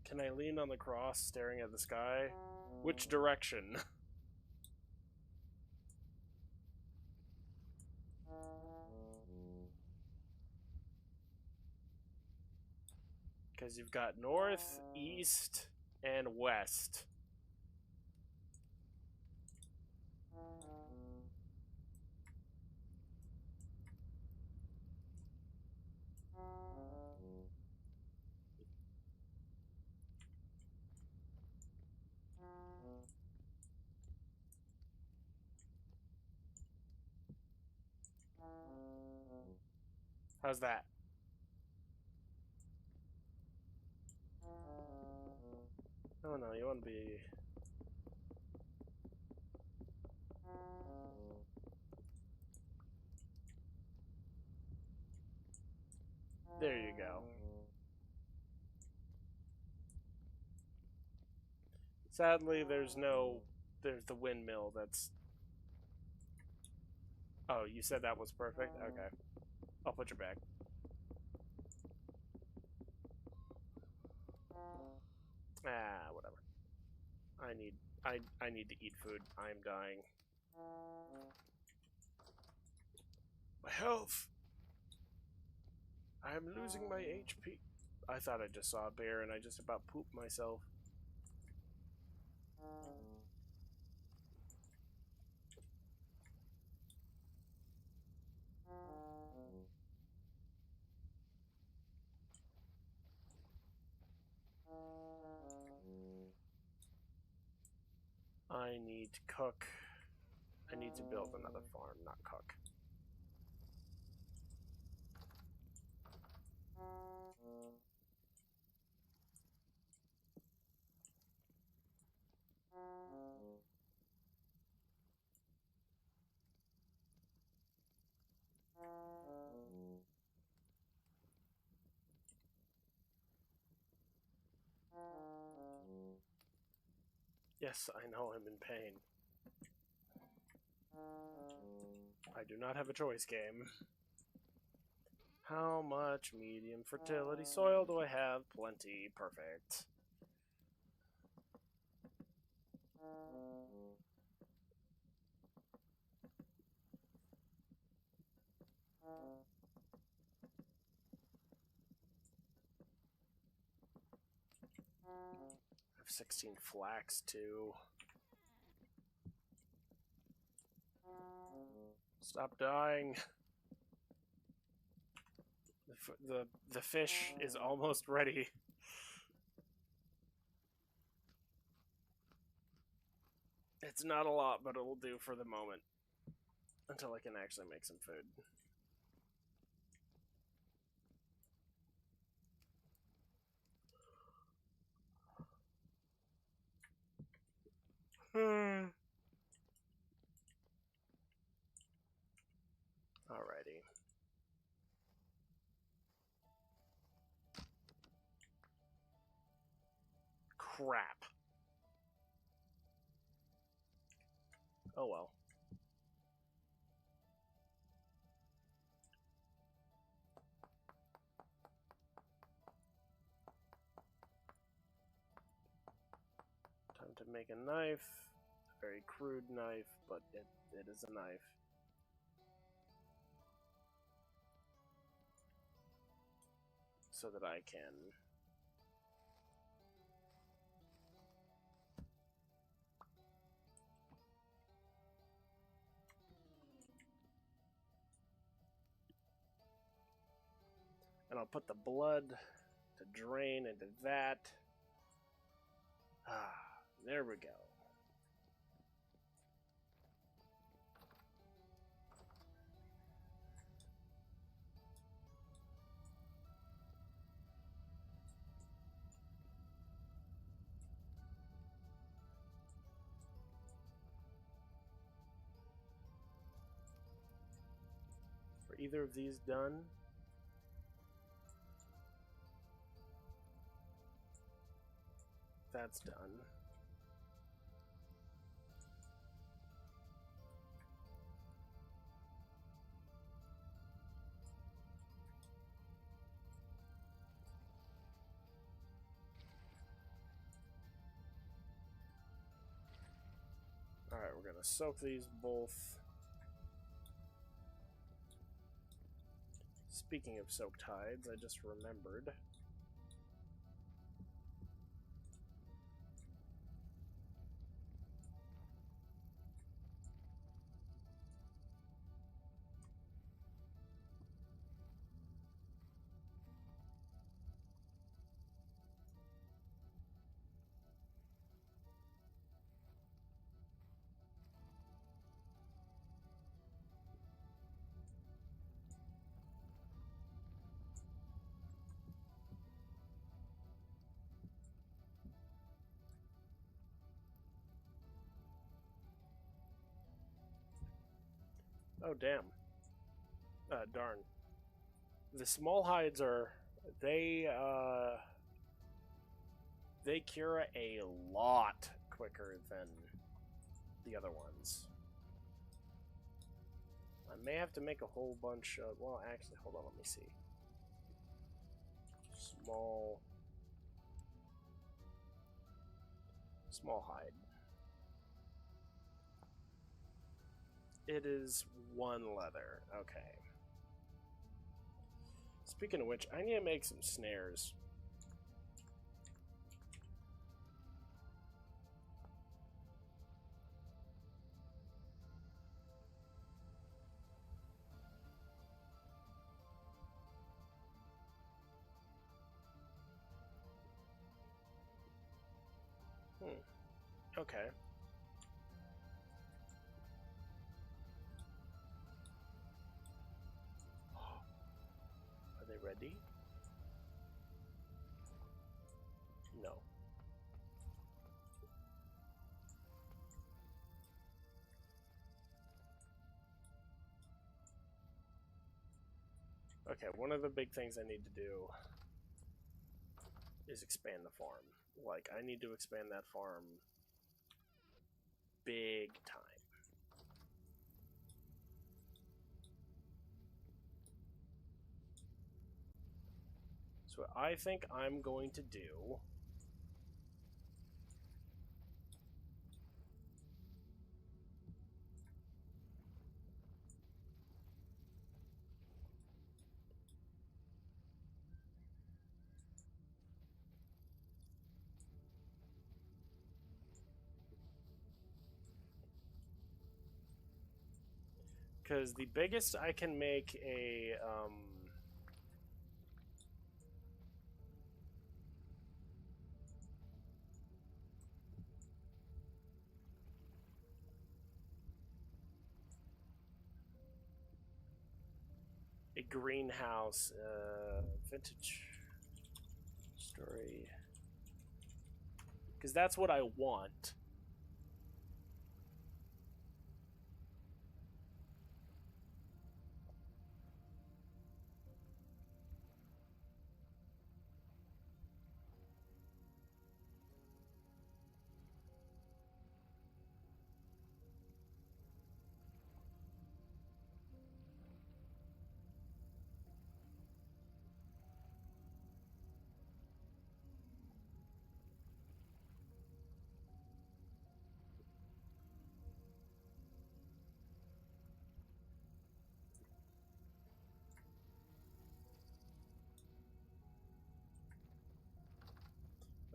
Can I lean on the cross, staring at the sky? Which direction? Because you've got north, east, and west. How's that? Oh no, you want to be... There you go. Sadly, there's the windmill that's... Oh, you said that was perfect? Okay. I'll put your back. Whatever. I need to eat food. I'm dying. My health! I'm losing my HP. I thought I just saw a bear and I just about pooped myself. I need to cook. I need to build another farm, not cook. Yes, I know I'm in pain. I do not have a choice, game. How much medium fertility soil do I have? Plenty. Perfect. I have 16 flax, too. Stop dying. The fish is almost ready. It's not a lot, but it'll do for the moment. Until I can actually make some food. Alrighty. Crap. Oh well. Time to make a knife. A very crude knife, but it is a knife. So that I can... And I'll put the blood to drain into that. Ah, there we go. Are either of these done? That's done. Alright, we're going to soak these both. Speaking of soaked hides, I just remembered. Oh, damn. Darn. The small hides are... They cure a lot quicker than the other ones. I may have to make a whole bunch of... Well, actually, hold on, let me see. Small hide. It is 1 leather. Okay. Speaking of which, I need to make some snares. Okay. Are they ready? No. Okay, one of the big things I need to do is expand the farm. Like, I need to expand that farm big time. So what I think I'm going to do because the biggest I can make a greenhouse, vintage story, because that's what I want.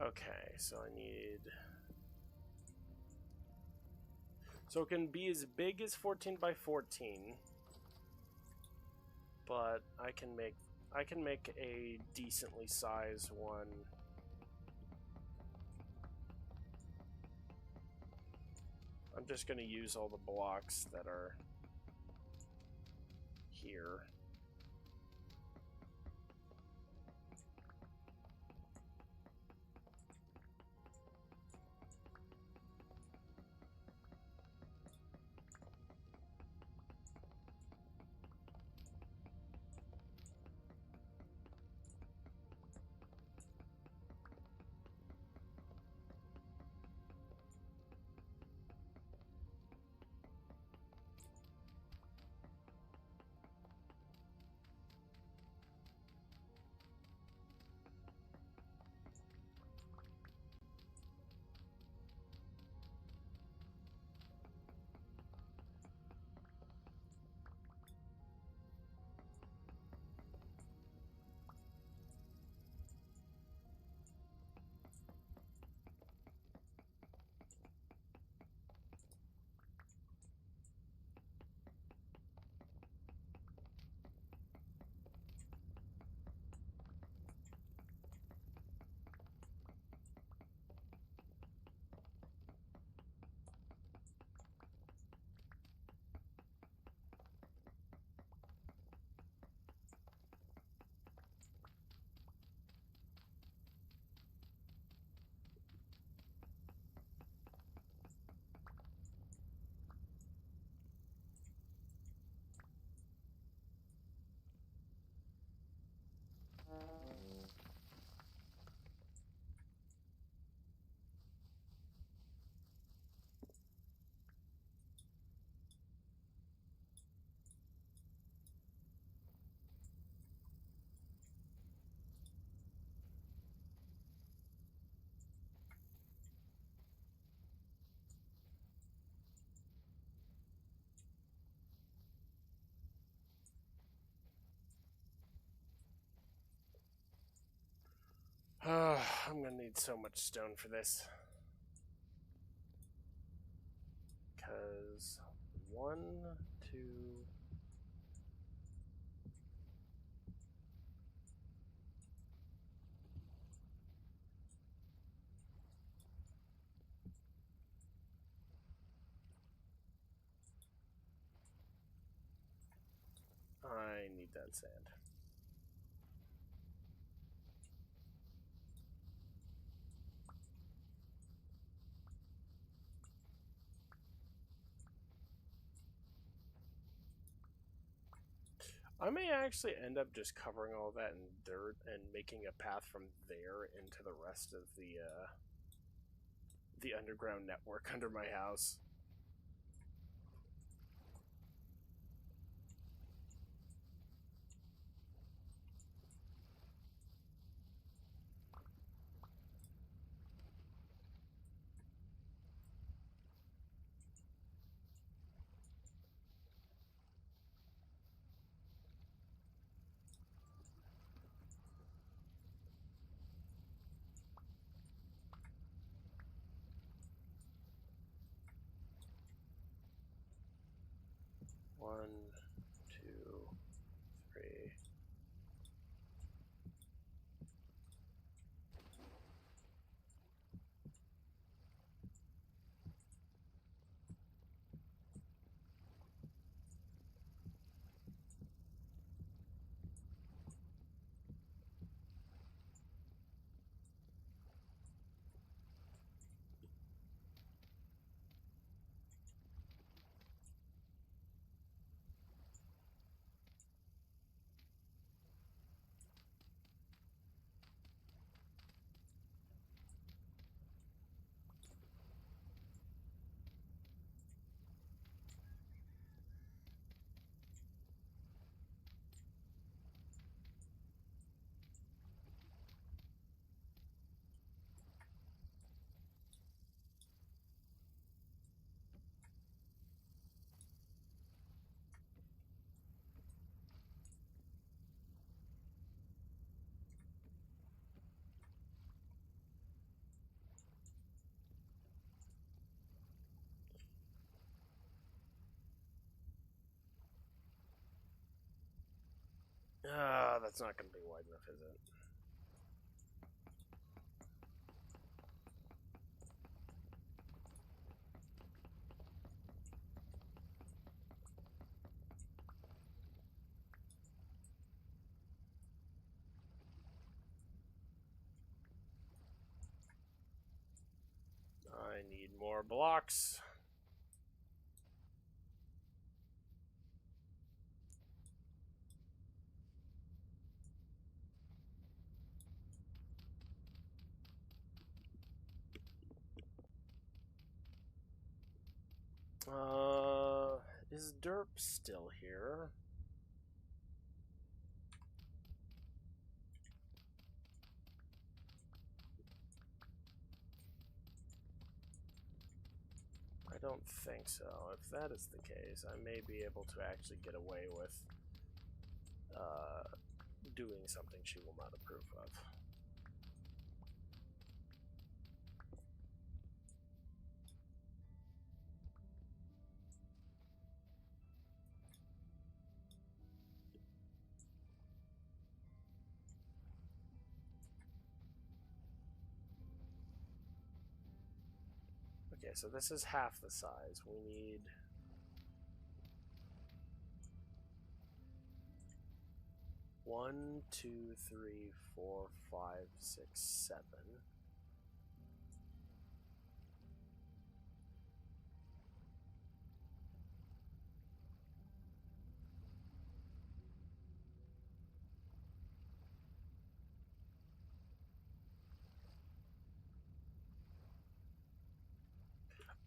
Okay, so I need... So it can be as big as 14 by 14, but I can make I can make a decently sized one. I'm just going to use all the blocks that are here. I'm gonna need so much stone for this. Because 1, 2. I need that sand. I may actually end up just covering all that in dirt and making a path from there into the rest of the underground network under my house. One, two, three. That's not going to be wide enough, is it? I need more blocks. Is Derp still here? I don't think so. If that is the case, I may be able to actually get away with doing something she will not approve of. Okay, so this is half the size. We need... One, two, three, four, five, six, seven.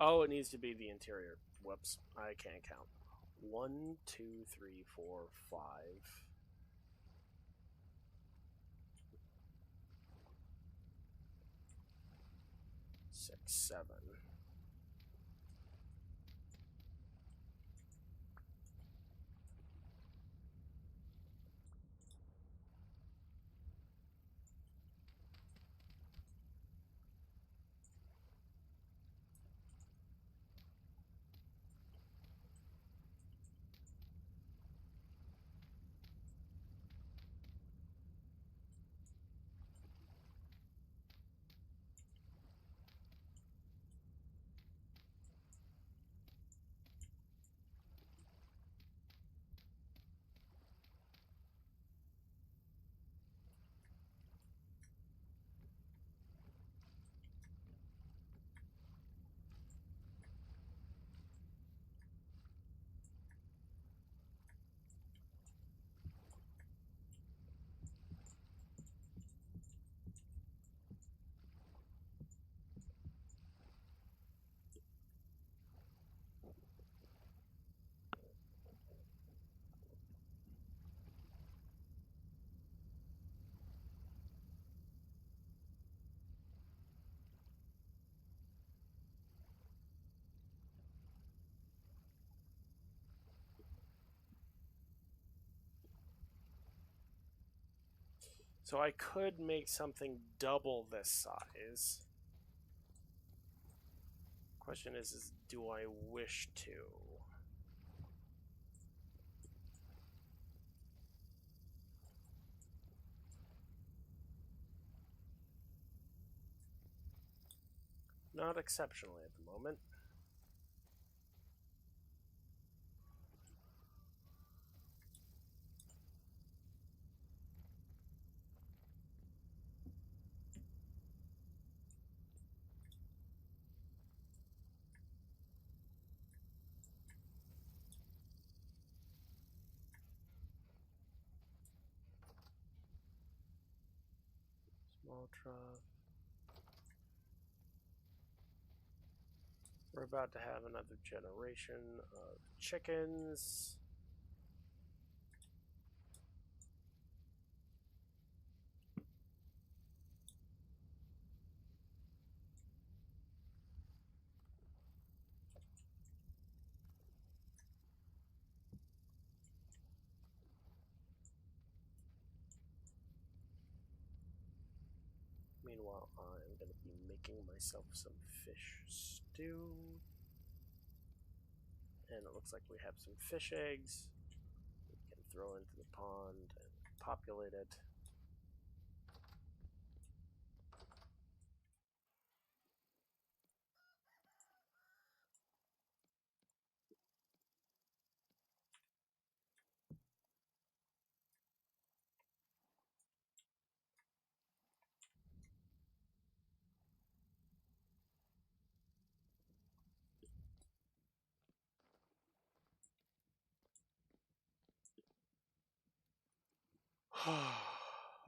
Oh, it needs to be the interior. Whoops, I can't count. 1, 2, 3, 4, 5. 6, 7. So I could make something double this size. Question is do I wish to? Not exceptionally at the moment. Small trough. We're about to have another generation of chickens. Meanwhile, I'm going to be making myself some fish stew. And it looks like we have some fish eggs we can throw into the pond and populate it.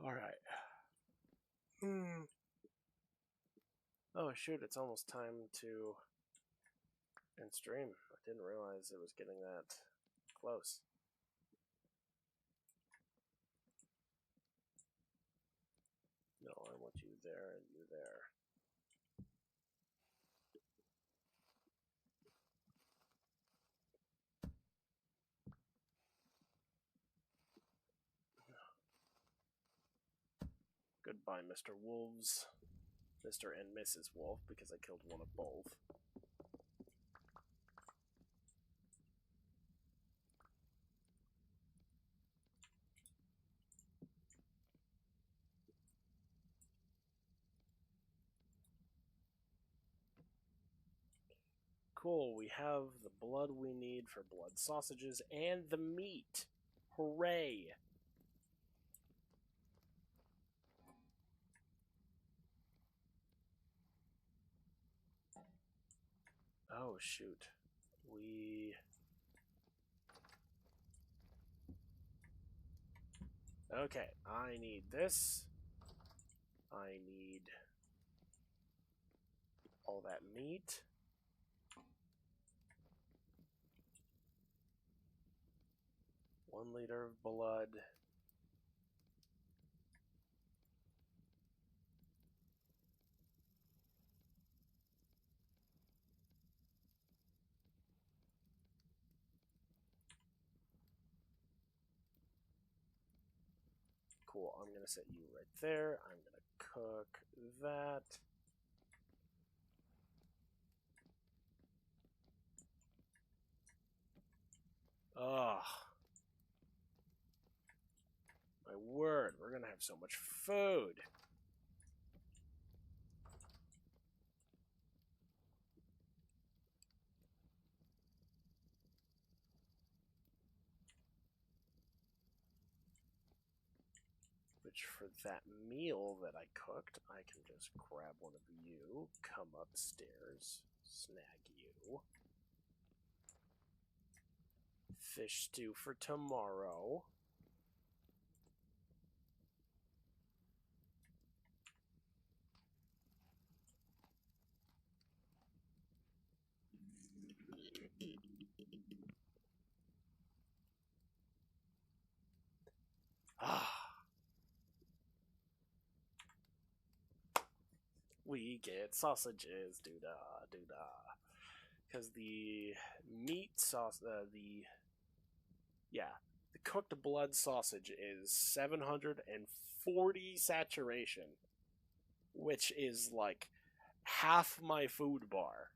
Alright. Oh shoot, it's almost time to end stream. I didn't realize it was getting that close. No, I want you there and you there. Goodbye, Mr. Wolves. Mr. and Mrs. Wolf, because I killed one of both. Cool, we have the blood we need for blood sausages and the meat. Hooray! Oh, shoot. Okay, I need this. I need all that meat. One liter of blood. Cool, I'm gonna set you right there. I'm gonna cook that. Ugh. My word, we're gonna have so much food. Which for that meal that I cooked, I can just grab one of you, come upstairs, snag you. Fish stew for tomorrow. We get sausages, doo-dah, doo-dah. Because the meat sauce, the cooked blood sausage is 740 saturation, which is like half my food bar.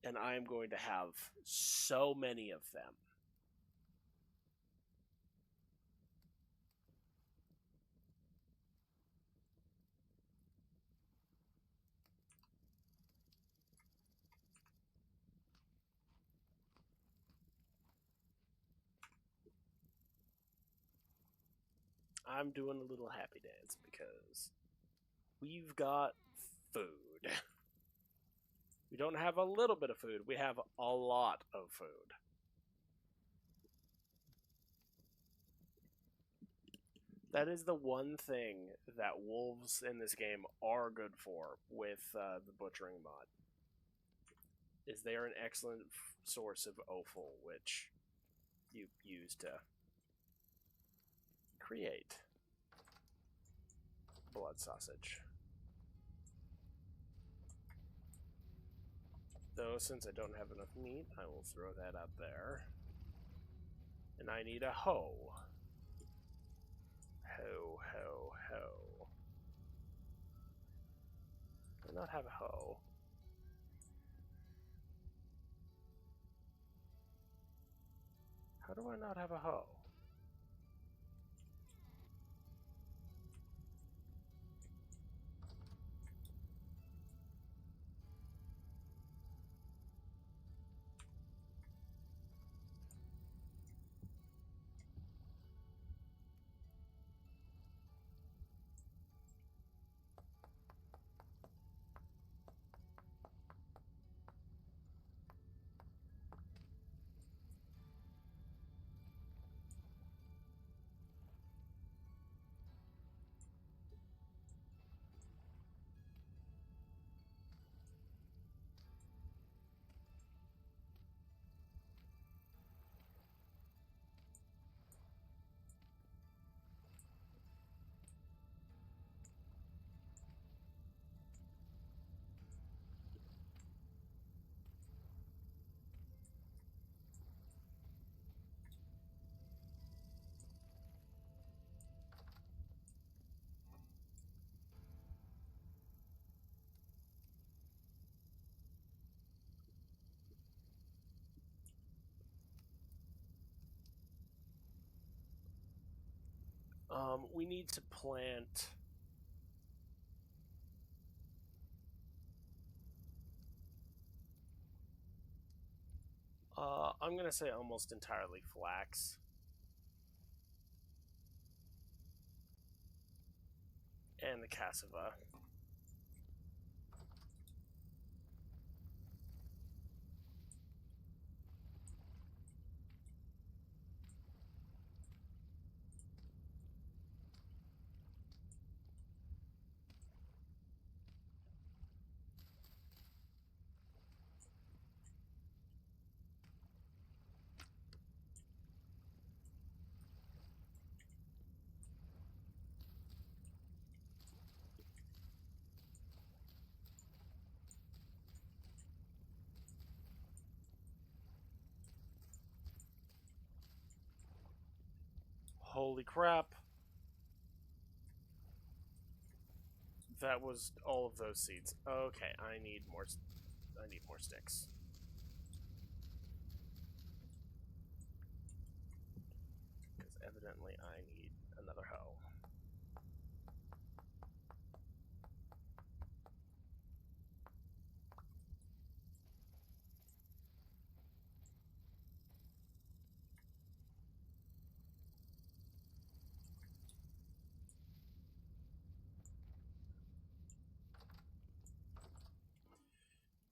And I'm going to have so many of them. I'm doing a little happy dance because we've got food. We don't have a little bit of food, we have a lot of food. That is the one thing that wolves in this game are good for with the butchering mod. Is they are an excellent source of offal, which you use to create blood sausage. Though, since I don't have enough meat, I will throw that out there. And I need a hoe. Hoe, hoe, hoe. Do I not have a hoe? How do I not have a hoe? We need to plant. I'm gonna say almost entirely flax. And the cassava. Holy crap. That was all of those seeds. Okay, I need more sticks. Because evidently I need another hoe.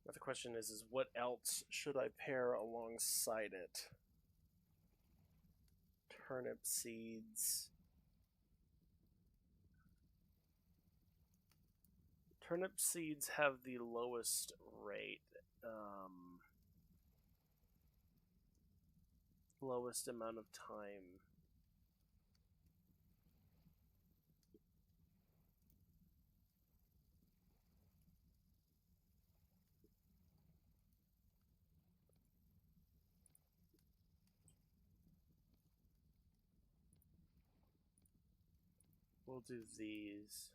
Now the question is what else should I pair alongside it? Turnip seeds. Turnip seeds have the lowest rate. Lowest amount of time. We'll do these.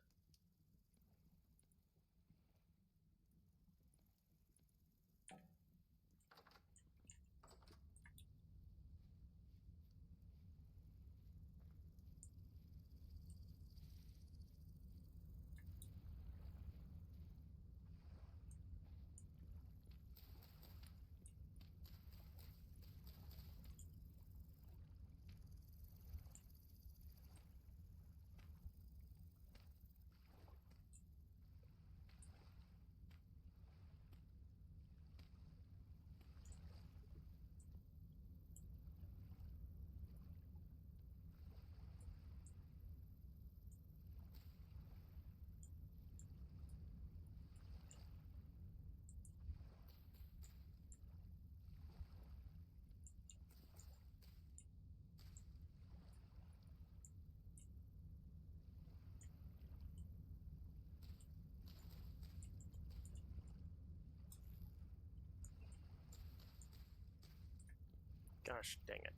Gosh dang it.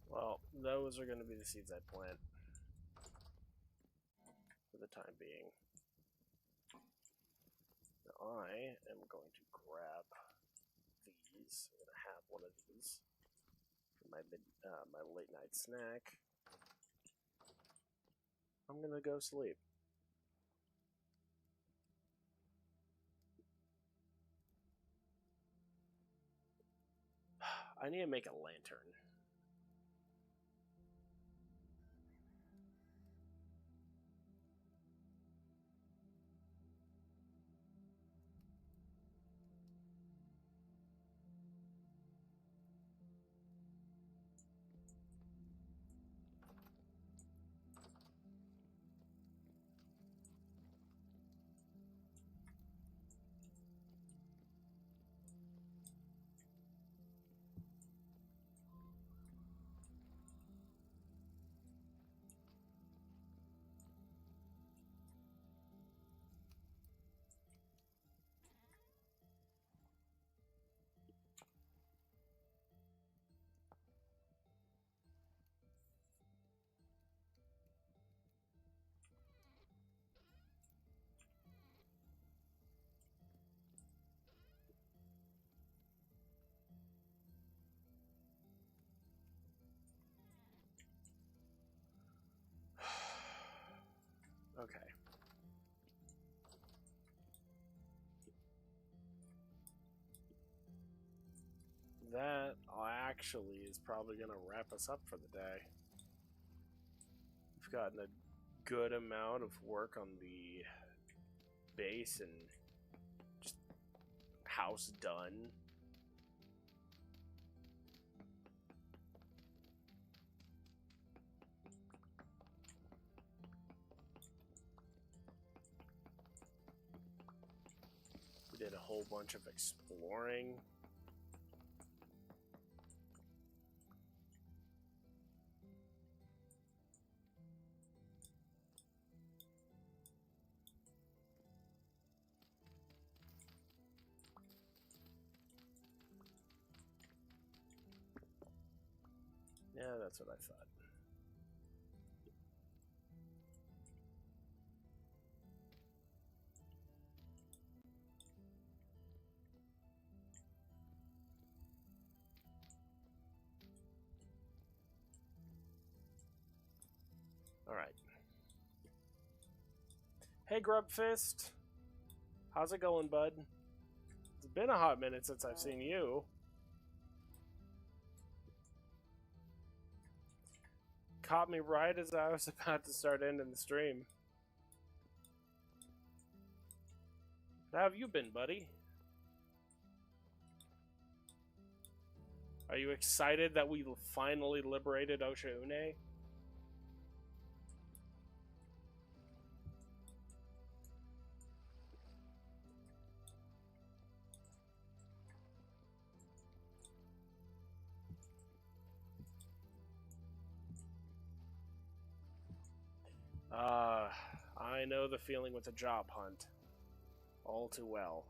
Well, those are going to be the seeds I plant for the time being. Now I am going to grab these. I'm going to have one of these for my my late night snack. I'm going to go sleep. I need to make a lantern. that actually is probably going to wrap us up for the day. We've gotten a good amount of work on the base and just house done. We did a whole bunch of exploring. Yeah, that's what I thought. Alright. Hey, Grubfist. How's it going, bud? It's been a hot minute since I've seen you. Caught me right as I was about to start ending the stream. How have you been, buddy? Are you excited that we finally liberated Osha-Une? I know the feeling with a job hunt all too well.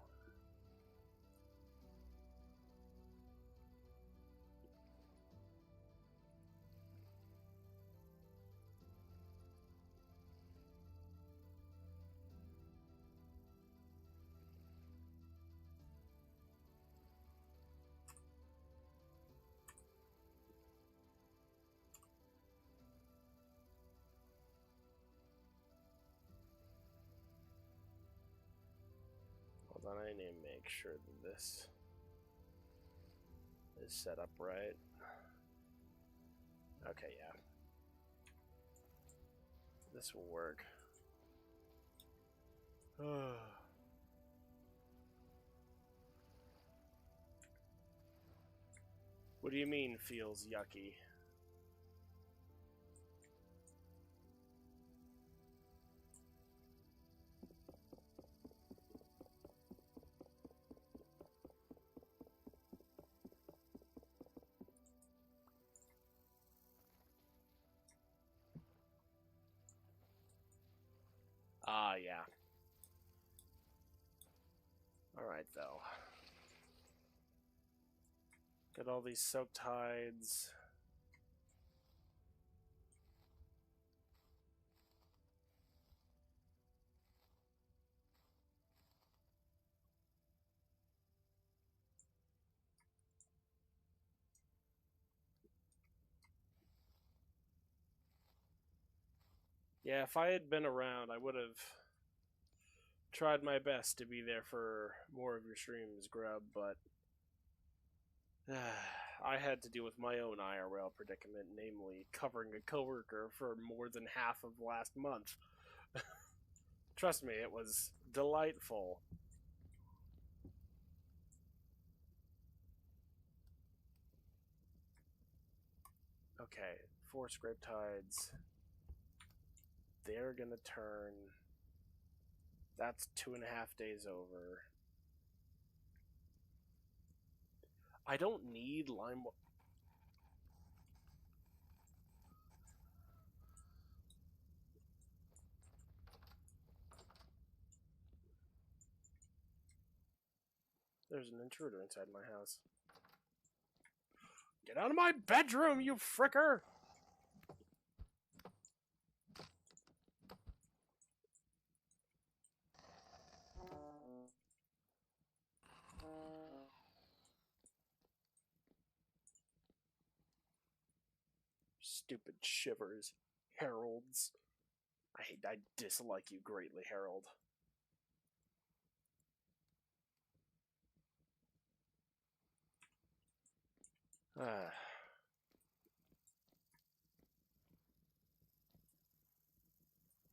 Hold on, I need to make sure that this is set up right. Okay, yeah. This will work. What do you mean feels yucky? Ah, yeah. Alright, though. Got all these soaked hides. Yeah, if I had been around, I would have tried my best to be there for more of your streams, Grub, but I had to deal with my own IRL predicament, namely covering a coworker for more than half of last month. Trust me, it was delightful. Okay, 4 scraped hides. They're gonna turn. That's 2.5 days over. I don't need lime. There's an intruder inside my house. Get out of my bedroom, you fricker! Stupid shivers. Heralds. I dislike you greatly, Harold.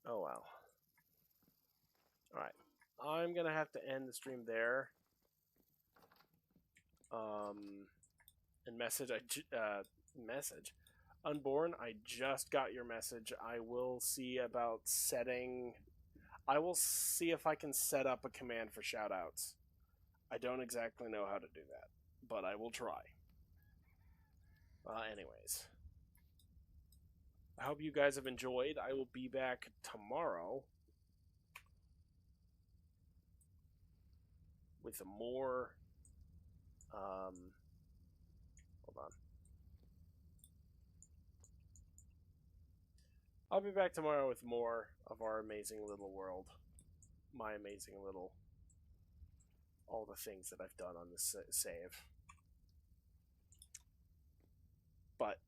Oh well. Alright. I'm gonna have to end the stream there. And message. Unborn, I just got your message. I will see about setting... I will see if I can set up a command for shoutouts. I don't exactly know how to do that, but I will try. Anyways. I hope you guys have enjoyed. I will be back tomorrow with more... hold on. I'll be back tomorrow with more of our amazing little world. My amazing little... all the things that I've done on this save. But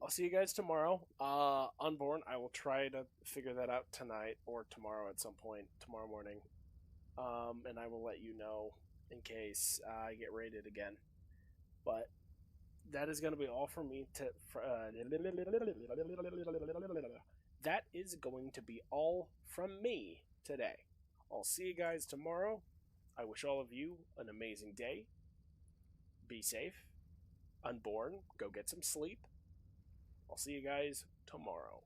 I'll see you guys tomorrow. Unborn, I will try to figure that out tonight or tomorrow at some point, tomorrow morning. And I will let you know in case I get raided again. But that is going to be all for me. That is going to be all from me today. I'll see you guys tomorrow. I wish all of you an amazing day. Be safe. Unborn, go get some sleep. I'll see you guys tomorrow.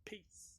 Peace.